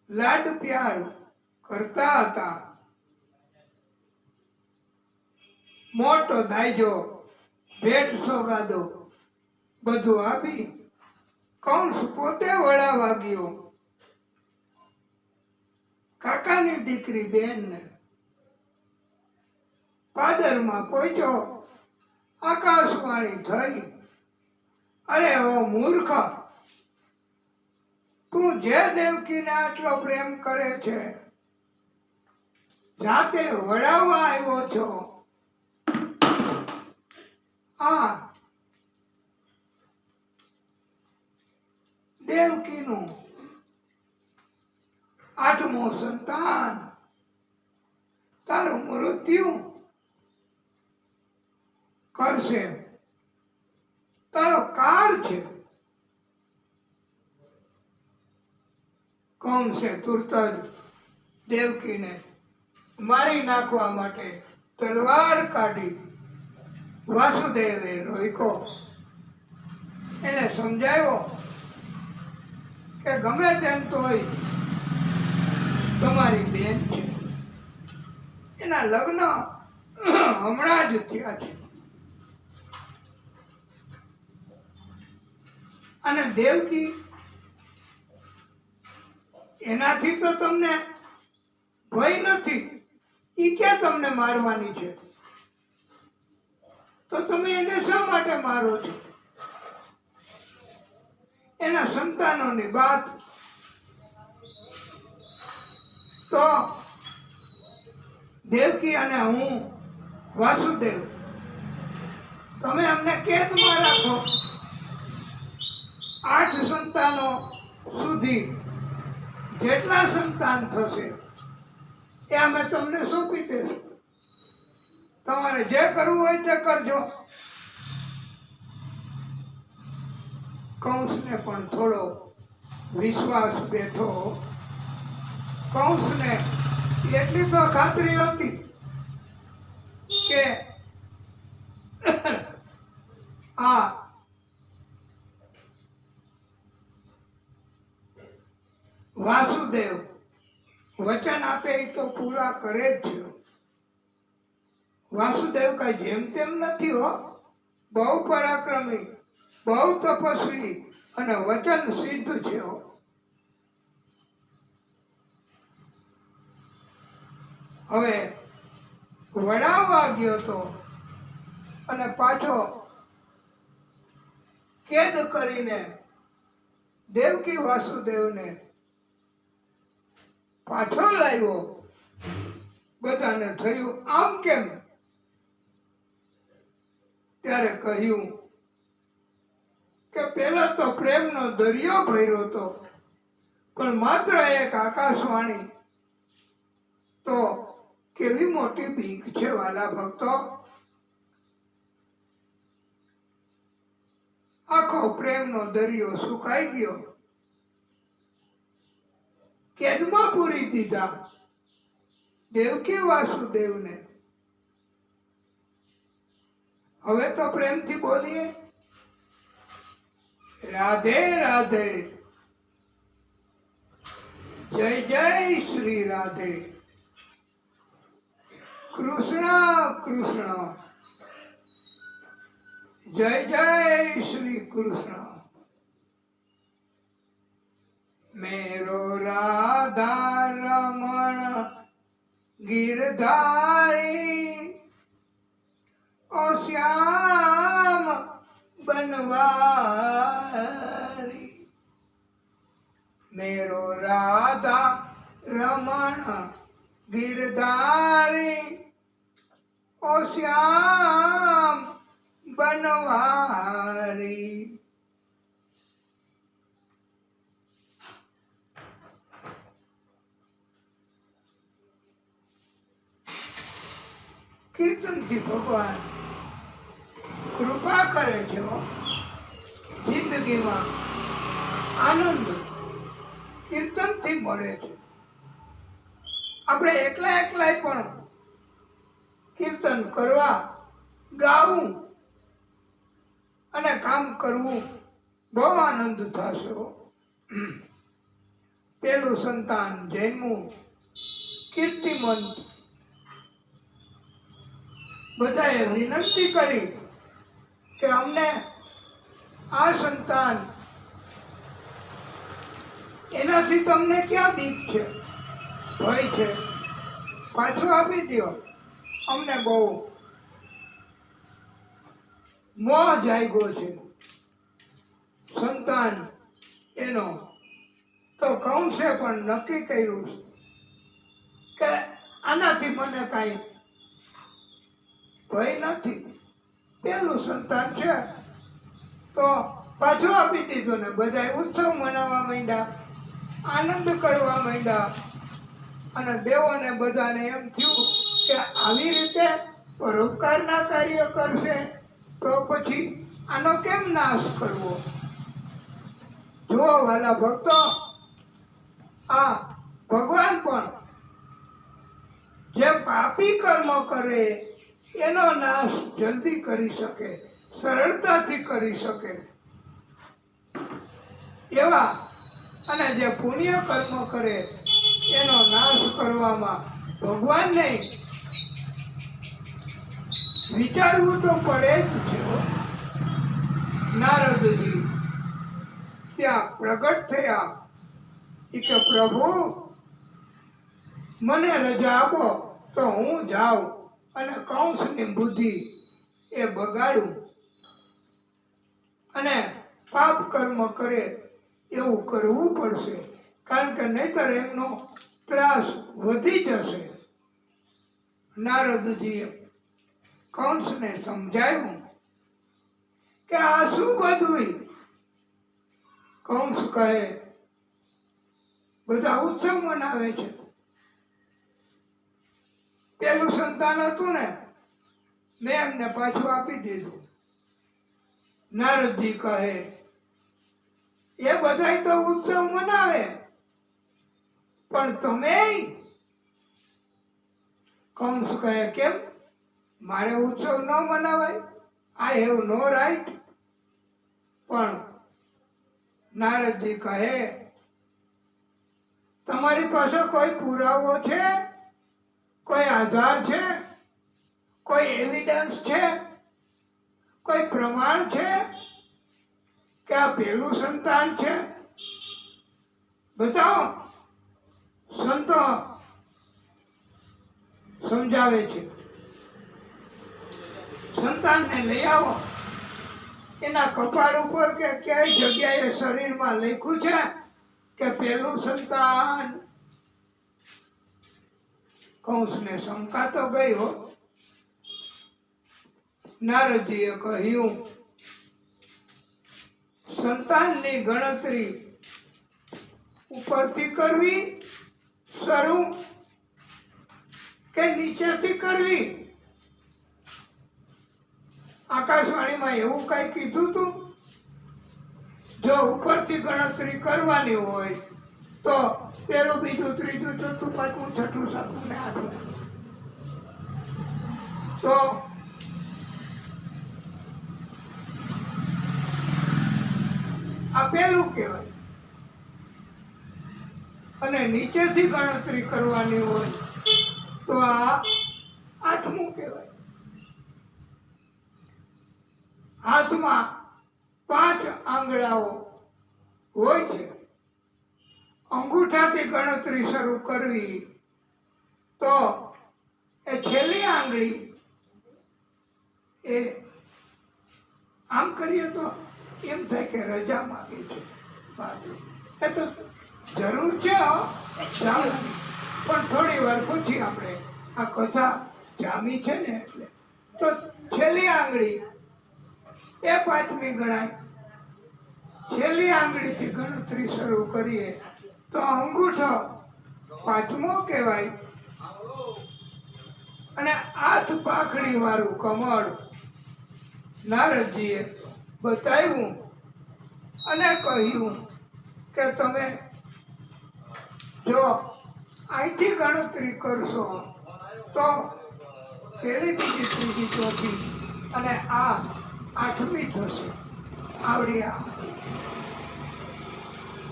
લાડ પ્યાર કરતા હતા. મોટો દાયજો, ભેટ સોગાદો બધું આપી કંસ પોતે વળાવા ગયો કાકાની દીકરી બેનને. પાદરમાં પહોંચ્યો, આકાશવાણી થઈ, અરે ઓ મૂર્ખ, તું જે દેવકીને આટલો પ્રેમ કરે છે, જાતે વળાવવા આવ્યો છો. આ દેવકીનું 8મો સંતાન, તારું મૃત્યુ કરશે, તારો કાળ છે. કંસે તુરત જ દેવકીને મારી નાખવા માટે તલવાર કાઢી વાસુદેવે રોક્યો. એને સમજાવ્યો કે ગમે તેમ તોય તમારી બેન છે, એના લગ્ન હમણાં જ થયા છે. અને દેવકી એનાથી તો તમને ભય નથી, ઈ ક્યાં તમને મારવાની છે, તો તમે એને શા માટે મારો છો? એના સંતાનોની વાત તો દેવકી અને હું વાસુદેવ તમે અમને કેદમાં રાખો. 8 સંતાનો સુધી જેટલા સંતાન થશે એ અમે તમને સોંપી દઈશું. તમારે જે કરવું હોય તે કરજો. કંસને પણ થોડો વિશ્વાસ બેઠો. કંસને એટલી તો ખાતરી હતી કે આ વાસુદેવ વચન આપે એ તો પૂરા કરે જ છે. વાસુદેવ કઈ જેમ તેમ નથી હો, બહુ પરાક્રમી, બહુ તપસ્વી અને વચન સિદ્ધ છે. હવે વડાવવા ગયો તો અને પાછો કેદ કરીને દેવકી વાસુદેવને પાછો લાવ્યો. બધાને થયું આમ કેમ? ત્યારે કહ્યું કે પેલા તો પ્રેમનો દરિયો ભર્યો હતો, પણ માત્ર એક આકાશવાણી તો કેવી મોટી બીક છે વાલા ભક્તો. આખો પ્રેમનો દરિયો સુકાઈ ગયો, કેદમાં પૂરી દીધા દેવકી વાસુદેવને. હવે તો પ્રેમથી બોલીએ, રાધે રાધે, જય જય શ્રી રાધે, કૃષ્ણ કૃષ્ણ, જય જય શ્રી કૃષ્ણ. મેરો રાધા રમણ गिरधारी ओ श्याम बनवारी, मेरो राधा रमण गिरधारी ओ श्याम बनवारी. कीर्तन થી ભગવાન કૃપા કૃપા કરે છે હો. જિંદગીમાં આનંદ કીર્તનથી મળે છે. આપણે એકલા એકલાય પણ કીર્તન કરવા, ગાવું અને કામ કરવું બહુ આનંદ થશે હો. પેલું સંતાન જન્મું કીર્તિમંત. બધાએ વિનંતી કરી કે અમને આ સંતાન, એનાથી તમને ક્યાં બીક છે, ભય છે, પાછું આપી દો. અમને બહુ મોહ જાગ્યો છે સંતાન એનો. તો કંસે પણ નક્કી કર્યું કે આનાથી મને કાંઈ ભય નથી. પેલું સંતાન છે તો પાછું આપી દીધું ને. બધા ઉત્સવ મનાવવા માંડ્યા, આનંદ કરવા માંડ્યા. અને દેવોને બધાને એમ થયું કે આવી રીતે પરોપકારના કાર્ય કરશે તો પછી આનો કેમ નાશ કરવો. જુઓ વાલા ભક્તો, આ ભગવાન પણ જે પાપી કર્મ કરે એનો નાશ જલ્દી કરી શકે, સરળતાથી કરી શકે એવા, અને જે પુણ્ય કર્મ કરે એનો નાશ કરવામાં ભગવાનને વિચારવું તો પડે જ છે. નારદજી ત્યાં પ્રગટ થયા કે પ્રભુ મને રજા આપો તો હું જાઉં અને કંસની બુદ્ધિ એ બગાડું અને પાપ કર્મ કરે એવું કરવું પડશે, કારણ કે નહીતર એમનો ત્રાસ વધી જશે. નારદજીએ કંસને સમજાવ્યું કે આ શું બધું. કંસ કહે બધા ઉત્સવ મનાવે છે, પેલું સંતાન હતું ને મેં એમને પાછું આપી દીધું. નારદજી કહે એ બધાય તો ઉત્સવ મનાવે પણ તમે. કંસ કહે કેમ, મારે ઉત્સવ ન મનાવાય? I have no right. પણ નારદજી કહે તમારી પાસે કોઈ પુરાવો છે, કોઈ આધાર છે, કોઈ એવિડન્સ છે, કોઈ પ્રમાણ છે કે આ પહેલું સંતાન છે? બતાવો. સંતો સમજાવે છે સંતાનને લઈ આવો, એના કપાળ ઉપર કે ક્યાંય જગ્યાએ શરીરમાં લખ્યું છે કે પહેલું સંતાન? કંસને શંકા તો ગઈ હો. નારદજીએ કહ્યું સંતાનની ગણતરી ઉપરથી કરવી શરૂ કે નીચેથી કરવી? આકાશવાણીમાં એવું કઈ કીધું તું? જો ઉપરથી ગણતરી કરવાની હોય તો પેલું, બીજું, ત્રીજું, ચોથું, પાંચમું, છઠ્ઠું, સાતમું ને આઠમું. તો આ પેલું કહેવાય. અને નીચેથી ગણતરી કરવાની હોય તો આ આઠમું કહેવાય. હાથમાં 5 આંગળાઓ હોય છે. અંગૂઠાથી ગણતરી શરૂ કરવી તો એ છેલ્લી આંગળી એ આમ કરીએ તો એમ થાય કે રજા માંગે છે. એ તો જરૂર છે પણ થોડી વાર પછી આપણે આ કથા જામી છે ને એટલે તો છેલ્લી આંગળી એ 5મી ગણાય. છેલ્લી આંગળીથી ગણતરી શરૂ કરીએ તો અંગૂઠો 5મો કહેવાય. અને 8 પાંખડી વાળું કમળ નારદજીએ બતાવ્યું અને કહ્યું કે તમે જો અહીંથી ગણતરી કરશો તો પહેલી, બીજી, ત્રીજી, ચોથી અને આ આઠમી થશે. આવડી આ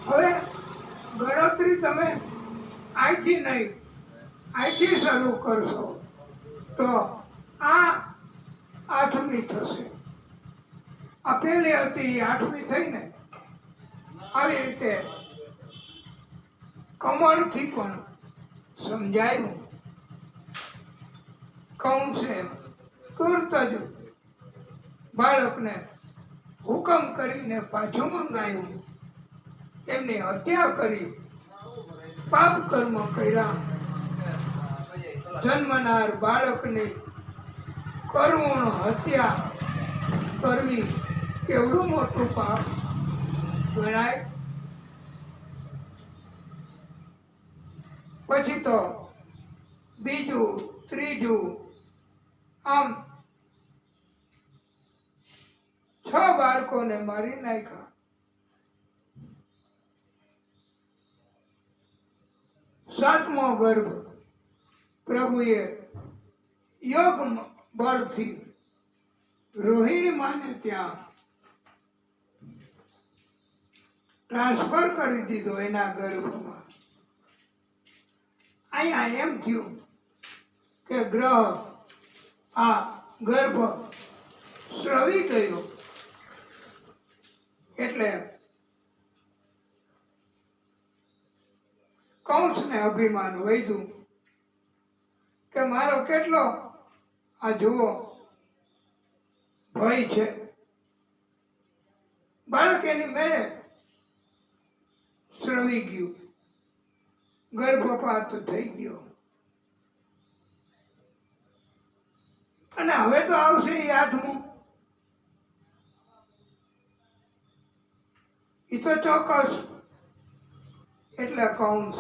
હવે ગણતરી તમે અહીંથી નહીં, અહીંથી શરૂ કરશો તો આ આઠમી થશે. આ પહેલી હતી એ આઠમી થઈ ને. આવી રીતે કમળથી પણ સમજાયું. કંસે તુરત જ બાળકને હુકમ કરીને પાછું મંગાવ્યું. એમની હત્યા કરી, પાપ કર્મ કર્યા. જન્મનાર બાળકની કરુણ હત્યા કરવી કેવડું મોટું પાપ ગણાય. પછી તો બીજું, ત્રીજું, આમ 6 બાળકોને મારી નાખ્યા. 7મો ગર્ભ પ્રભુએ યોગ બળથી રોહિણી માને ત્યાં ટ્રાન્સફર કરી દીધો એના ગર્ભમાં. અહીંયા એમ થયું કે ગર્ભ સ્રવી ગયો. એટલે કંસને અભિમાન વધ્યું કે મારો કેટલો આ જુઓ ભય છે. બાળક એની મેળે સ્રવી ગયું, ગર્ભપાત થઈ ગયો. અને હવે તો આવશે એ 8મું. એ તો ચોક્કસ. એટલે કંસ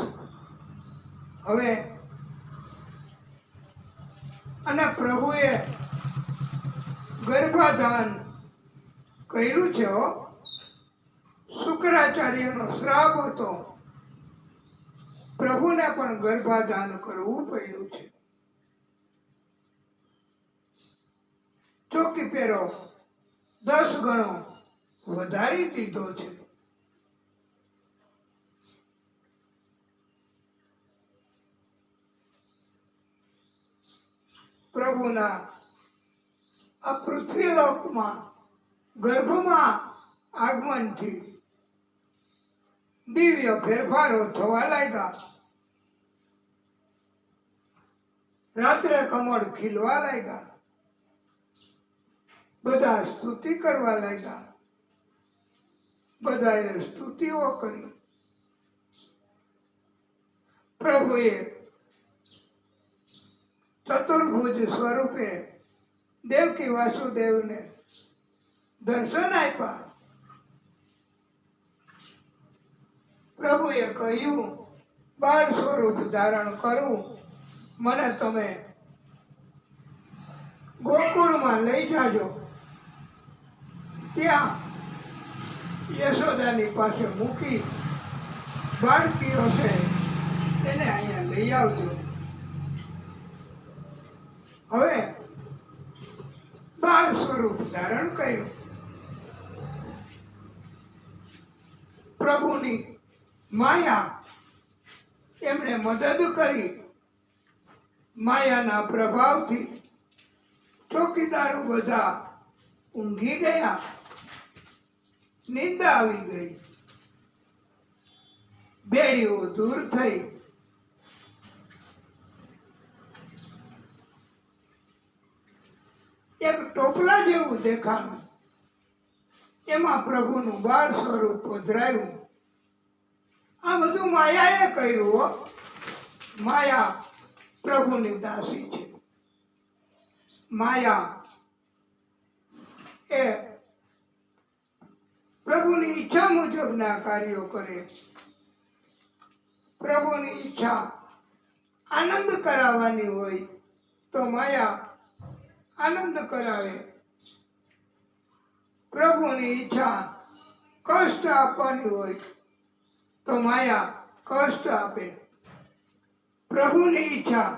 હવે અને પ્રભુએ ગર્ભાધાન કર્યું છે. શુક્રાચાર્યનો શ્રાપ હતો. પ્રભુને પણ ગર્ભાધાન કરવું પડ્યું છે. ચોકી પેરો 10 ગણો વધારી દીધો છે. પ્રભુના આ પૃથ્વીલોકમાં ગર્ભમાં આગમનથી દિવ્ય ફેરફારો થવા લાગ્યા. રાત્રે કમળ ખીલવા લાગ્યા. બધા સ્તુતિ કરવા લાગ્યા. બધાએ સ્તુતિઓ કરી. પ્રભુએ ચતુર્ભુજ સ્વરૂપે દેવકી વાસુદેવને દર્શન આપ્યા. પ્રભુએ કહ્યું, બાળ સ્વરૂપ ધારણ કરું, મને તમે ગોકુળમાં લઈ જાજો. ત્યાં યશોદાની પાસે મૂકી બાળકી હશે તેને અહીંયા લઈ આવજો. હવે બાળ સ્વરૂપ ધારણ કર્યું. પ્રભુની માયા એમણે મદદ કરી. માયાના પ્રભાવથી ચોકીદારો બધા ઊંઘી ગયા. નિંદા આવી ગઈ. બેડીઓ દૂર થઈ. એક ટોપલા જેવું દેખાણું. એમાં પ્રભુનું બાળ સ્વરૂપ પધરાયું. આ બધું માયાએ કર્યું. માયા પ્રભુની દાસી છે. માયા એ પ્રભુની ઈચ્છા મુજબના કાર્યો કરે. પ્રભુની ઈચ્છા આનંદ કરાવવાની હોય તો માયા આનંદ કરાવે. પ્રભુની ઈચ્છા કષ્ટ આપવાની હોય તો માયા કષ્ટ આપે. પ્રભુની ઈચ્છા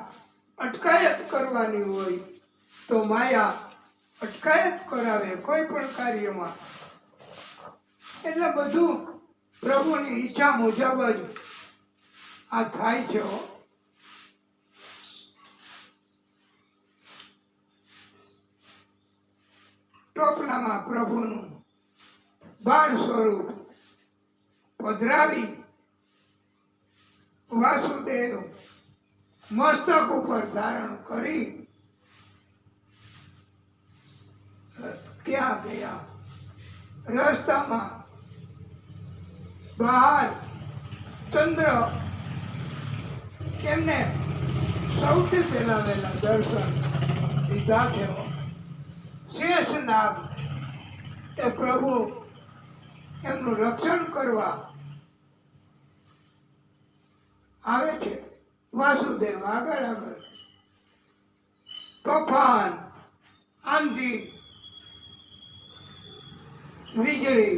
અટકાયત કરવાની હોય તો માયા અટકાયત કરાવે કોઈ પણ કાર્યમાં. એટલે બધું પ્રભુની ઈચ્છા મુજબ જ આ થાય છે. ટોપલામાં પ્રભુનું બાળ સ્વરૂપ પધરાવી વાસુદેવ મસ્તક ઉપર ધારણ કરી ક્યાં ગયા? રસ્તામાં બહાર ચંદ્ર એમને સૌથી પહેલા વહેલા દર્શન દીધા છે. શેષનાગ એ પ્રભુ એમનું રક્ષણ કરવા આવે છે. વાસુદેવ આગળ આગળ. તોફાન, આંધી, વીજળી,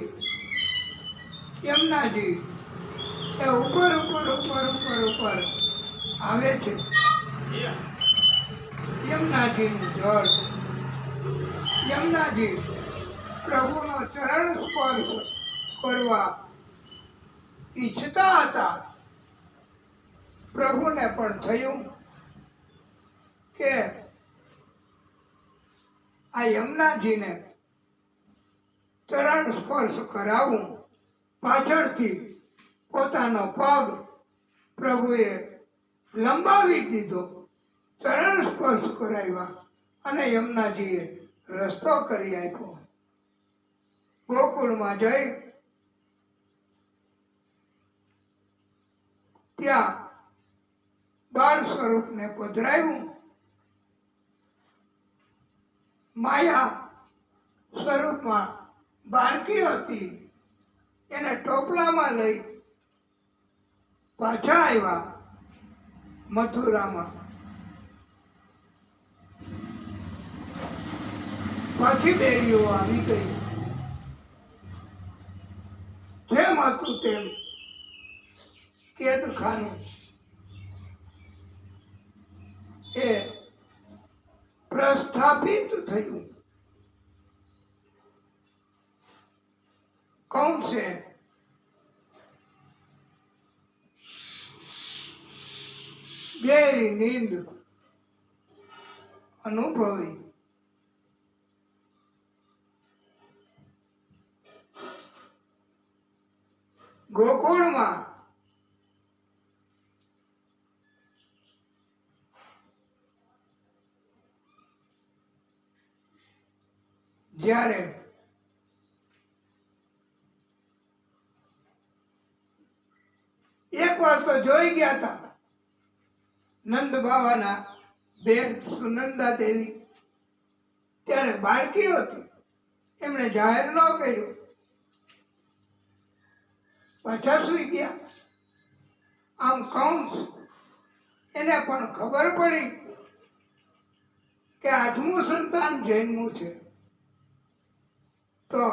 યમુનાજી એ ઉપર ઉપર ઉપર ઉપર ઉપર આવે છે. યમુનાજીનું જળ, યમુનાજી પ્રભુનો ચરણ સ્પર્શ કરવા ઈચ્છતા હતા. પ્રભુને પણ થયું કે આ યમુનાજીને ચરણ સ્પર્શ કરાવું. પાછળથી પોતાનો પગ પ્રભુએ લંબાવી દીધો, ચરણ સ્પર્શ કરાવ્યા અને યમુનાજીએ રસ્તો કરી આપ્યો. ગોકુળમાં જઈ ત્યાં બાળ સ્વરૂપને પધરાવ્યું. માયા સ્વરૂપમાં બાળકી હતી એને ટોપલામાં લઈ પાછા આવ્યા મથુરામાં. પાછી બેડીઓ આવી ગઈ. જેમ હતું તેમ કેદખાનું એ પ્રસ્થાપિત થયું. કંસે ગેરી નીંદ અનુભવી. ગોકુળમાં જ્યારે એક વાર તો જોઈ ગયા હતા નંદ બાવાના બેન સુનંદા દેવી, ત્યારે બાળકી હતી, એમણે જાહેર ન કર્યું. પાછા સુઈ ગયા. આમ કંસ એને પણ ખબર પડી કે 8મું સંતાન જન્મ્યું છે, તો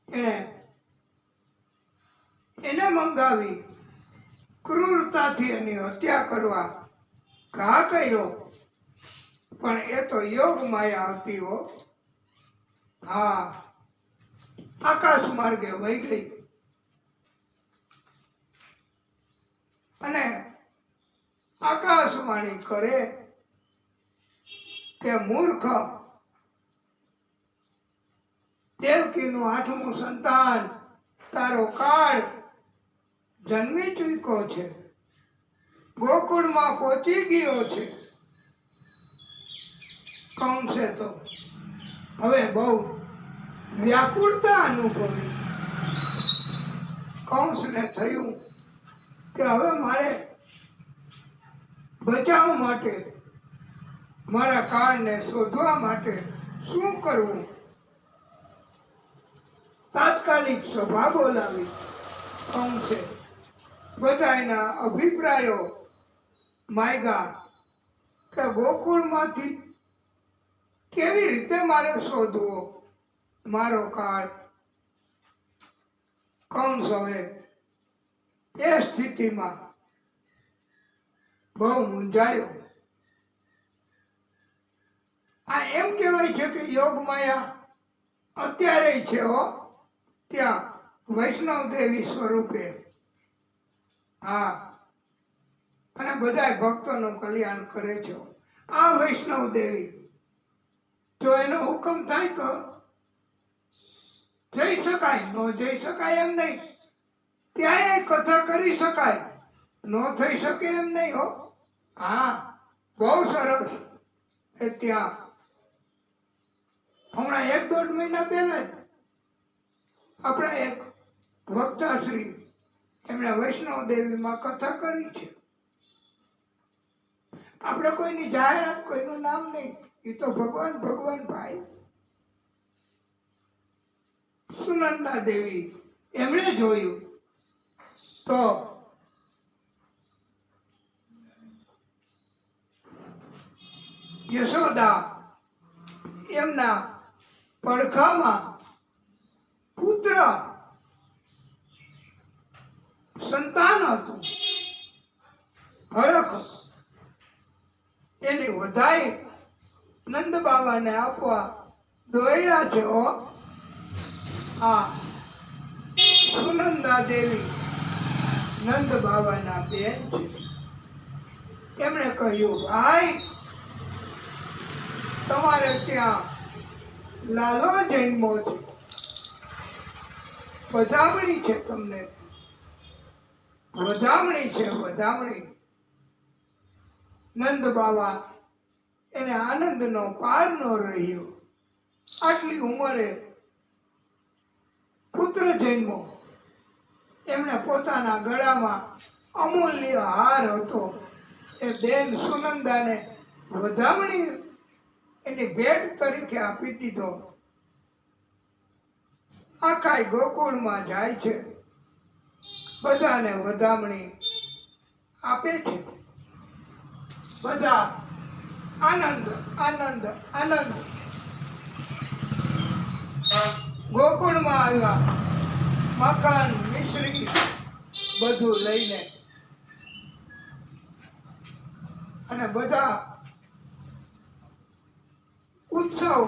એને મંગાવી ક્રૂરતાથી એની હત્યા કરવા ઘા કર્યો. પણ એ તો યોગ માયા હતી હો. હા, આકાશ માર્ગે વહી ગઈ અને આકાશવાણી કરે કે મૂર્ખ, દેવકીનું 8મું સંતાન તારો કાળ જન્મી ચૂક્યો છે, ગોકુળમાં પહોંચી ગયો છે. કંસે તો હવે બહુ વ્યાકુળતા અનુભવી. કંસને થયું કે હવે મારે બચાવ માટે, મારા કાળને શોધવા માટે શું કરવું? તાત્કાલિક સભા બોલાવી કંસે. બધાના અભિપ્રાયો માંગ્યા કે ગોકુળમાંથી કેવી રીતે મારે શોધવો મારો કાળ? કંસ હવે એ સ્થિતિમાં બહુ મૂંઝાયો. આ એમ કહેવાય છે કે યોગ માયા અત્યારે છે હો ત્યાં વૈષ્ણવ દેવી સ્વરૂપે. હા, અને બધા ભક્તોનું કલ્યાણ કરે છે. આ વૈષ્ણવ દેવી જો એનો હુકમ થાય તો જઈ શકાય, ન જઈ શકાય એમ નહીં. ત્યાં કથા કરી શકાય, ન થઈ શકે એમ નહીં હો. હા, બહુ સરસ. એ ત્યાં હમણાં 1-1.5 મહિના પહેલા જ આપણા એક વક્તાશ્રી એમણે વૈષ્ણવ દેવીમાં કથા કરી છે. આપણે કોઈની જાહેરાત, કોઈનું નામ નહીં, એ તો ભગવાન ભગવાન ભાઈ. સુનંદા દેવી એમણે જોયું તો યશોદા એમના પડખામાં પુત્ર સંતાન હતું, હરખ. એની વધાઈ નંદ બાબાને આપવા દોડ્યા છે. આ સુનંદા દેવી નંદ બાબાના બેન છે. એમણે કહ્યું, ભાઈ તમારે ત્યાં લાલો જન્મો છે, વધામણી છે, તમને વધામણી છે, વધામણી. નંદ બાબા એને આનંદનો પાર ન રહ્યો. આટલી ઉંમરે પુત્ર જન્મો. એમણે પોતાના ગળામાં અમૂલ્ય હાર હતો, એ બેન સુનંદાને વધામણી એની ભેટ તરીકે આપી દીધો. આખા ગોકુળમાં જાય છે, બધાને વધામણી આપે છે. બધા આનંદ આનંદ આનંદ. ગોકુળમાં આવ્યા, મકાન મિશ્રી બધું લઈને, અને બધા ઉત્સવ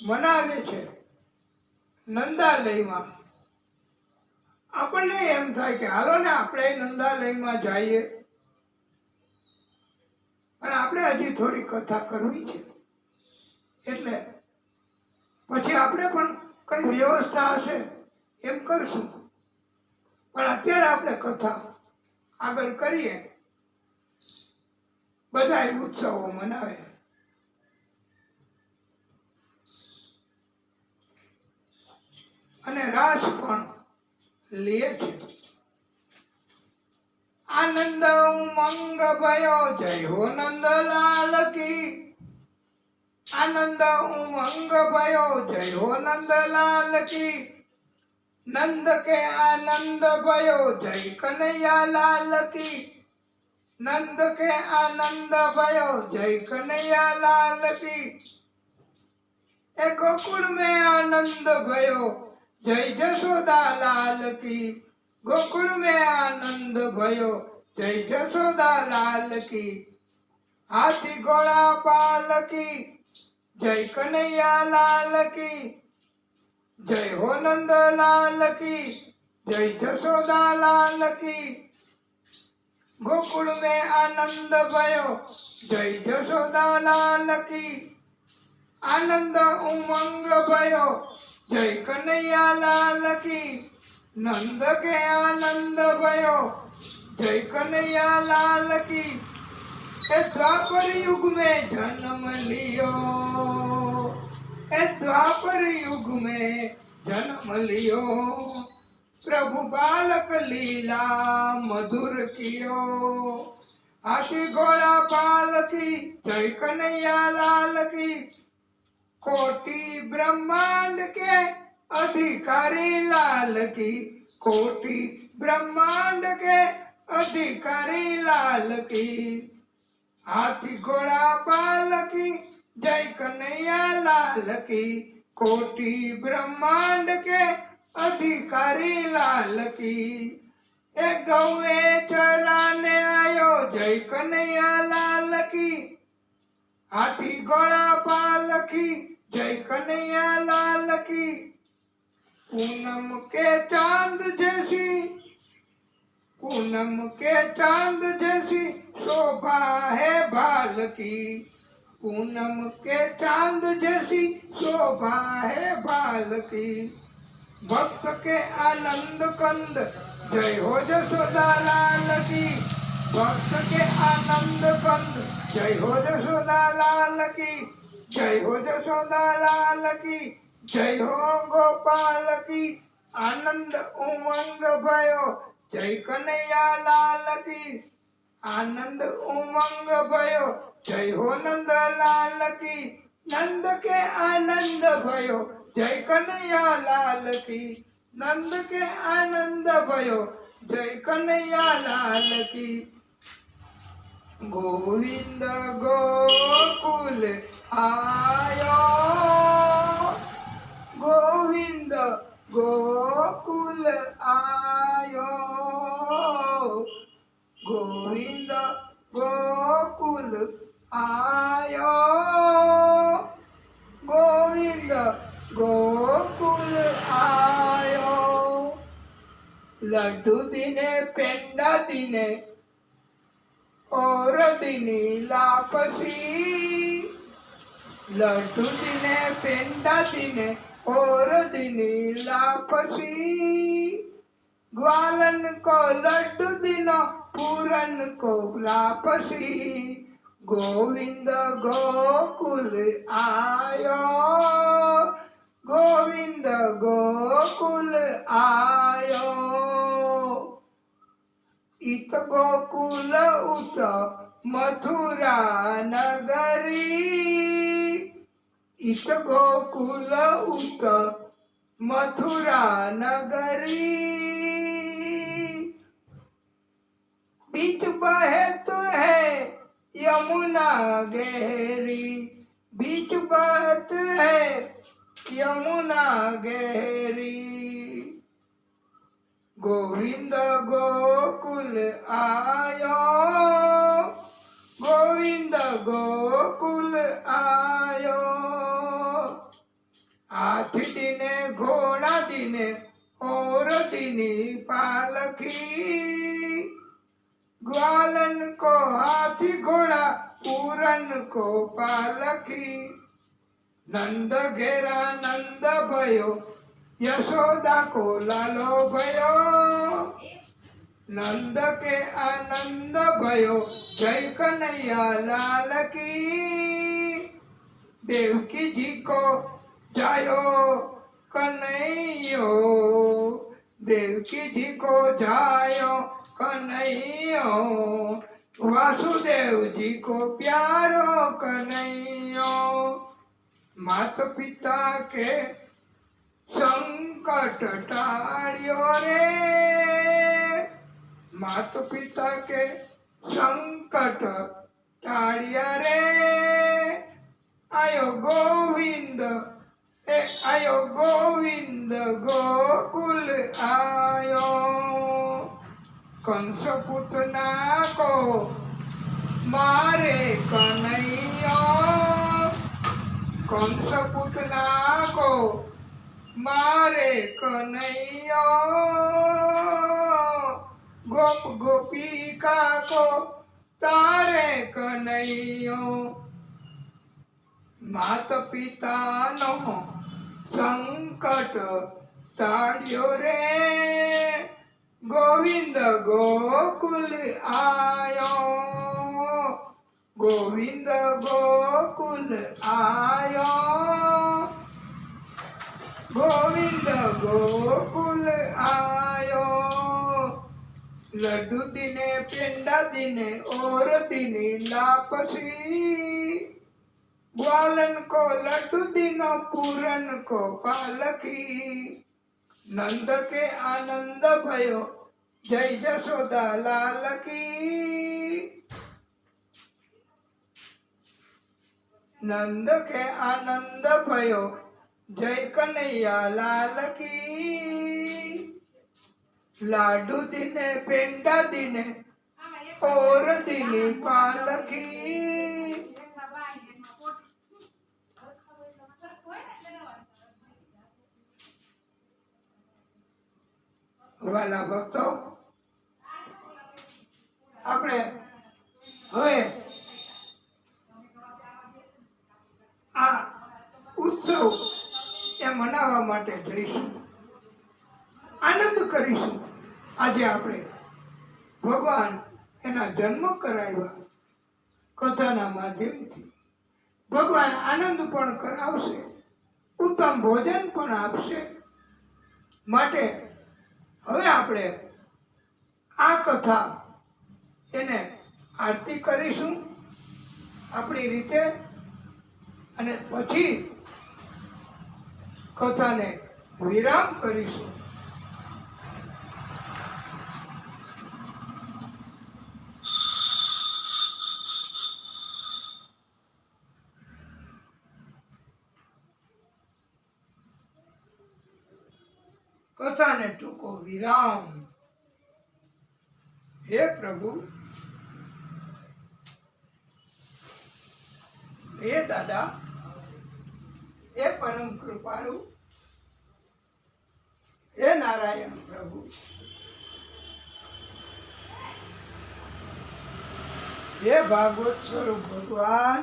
મનાવે છે નંદાલયમાં. આપણને એમ થાય કે હાલો ને આપણે નંદાલયમાં જઈએ, પણ આપણે હજી થોડી કથા કરવી છે. એટલે પછી આપણે પણ કઈ વ્યવસ્થા હશે એમ કરશું, પણ અત્યારે આપણે કથા આગળ કરીએ. બધા ઉત્સવો મનાવે. અને રાસ પણ લે છે. આનંદ ઉમંગ ભયો જય હો નંદલાલ કી. આનંદ ઉમંગ ભયો જય હો નંદલાલ કી. નંદ કે આનંદ ભયો જય કનૈયા લાલ કી. નંદ કે આનંદ ભયો જય કનૈયા લાલ કી. એ गोकुल में आनंद भयो जय जसोदा लाल की. गोकुल में आनंद भयो जय जसोदा लाल की. हाथी घोड़ा पाल की जय कन्हैया लाल की. जय हो नंद लाल की जय जसोदा लाल की. गोकुल में आनंद भयो जय जसोदा लाल की. आनंद उमंग भयो जय कन्हैया लाल की. नंद के आनंद भयो जय कन्हैया लाल की. द्वापर युग में जन्म लियो. द्वापर युग में जन्म लियो. प्रभु बालक लीला मधुर कियो. हाथी घोड़ा पाल की जय कन्हैया लाल की. कोटि ब्रह्मांड के अधिकारी लाल की. कोटि ब्रह्मांड के अधिकारी लाल की. हाथी घोड़ा पाल की जय कन्हैया लाल की, कोटि ब्रह्मांड के अधिकारी लाल की। एक गौए चराने आयो, जय कन्हैया लाल की। हाथी घोड़ा पालकी, जय कन्हैया लाल की। पूनम के चांद जैसी, पूनम के चांद जैसी शोभा है भाल की। पूनम के चांद जैसी शोभा है भाल की। भक्त के आनंद कंद, जय हो जसोदा लाल की। भक्त के आनंद कंद, जय हो जसोदा लाल की। जय हो जसोदा लाल की, जय हो गोपाल की। आनंद उमंग भयो, जय कन्हैया लाल की। आनंद उमंग भयो, जय हो नंद लाल की। नंद के आनंद भयो, जय कन्हैया लाल की। नंद के आनंद भयो, जय कन्हैया लाल की। गोविंद गोकुल आयो, गोविंद गोकुल आयो। गोविंद गोकुल आयो, गोविंद गोकुल आयो। लड्डू दिने पेंडा दिने और दिनी लापसी। लड्डू दिने पेंडा दिने और दिनी लापसी। ग्वालन को लड्डू दिनो, पूरन को लापसी। गोविंद गोकुल आयो, गोविंद गोकुल आयो। इत गोकुल उत मथुरा नगरी। इत गोकुल उत मथुरा नगरी। बीच बहत है यमुना गहरी। बीच बहत है यमुना गहरी। गोविंद गोकुल आयो, गोविंद गोकुल आयो। हाथी दिने घोड़ा दिने और दिनी पालकी। ग्वालन को हाथी घोड़ा, पूरन को पालकी। नंद घेरा नंद भयो, यशोदा को लालो भयो। नंद के आनंद भयो, जय कन्हैया लाल की। देवकी जी को जायो कन्हैयो, देवकी जी को जायो कन्हैयो। वासुदेव जी को प्यारो कन्हैयो। मात पिता के संकट टाळियो रे। मात पिता के संकट टाळिया रे। आयो गोविंद, आयो गोविंद गोकुल आयो। कंस पुतना को मारे कन्हैया। कंस पुतना को मारे कन्हैया। गोप गोपिका को तारे कन्हैया। मात पिता नो संकट टाळियो रे। गोविंद गोकुल आयो, गोविंद गोकुल आयो। गोविंद गोकुल आयो। लड्डू दिने पेंडा दिने और दिने लापसी। ग्वालन को लड्डू दिनो, पूरन को पालकी। नंद के आनंद भयो, जय जसोदा लाल की। નંદ કે આનંદ ભયો જય કનૈયા લાલ કી લાડુ દીને પેંડા દીને ઓર દીની પાલકી વાલા ભક્તો આપણે હવે આ ઉત્સવ એ મનાવવા માટે જઈશું, આનંદ કરીશું. આજે આપણે ભગવાન એના જન્મ કરાવ્યા કથાના માધ્યમથી. ભગવાન આનંદ પણ કરાવશે, ઉત્તમ ભોજન પણ આપશે. માટે હવે આપણે આ કથા એને આરતી કરીશું આપણી રીતે, અને પછી કથાને વિરામ કરીશું. કથાને ટૂંકો વિરામ. હે પ્રભુ, હે દાદા, હે પરમ કૃપાળુ, હે નારાયણ પ્રભુ, હે ભાગવત સ્વરૂપ ભગવાન,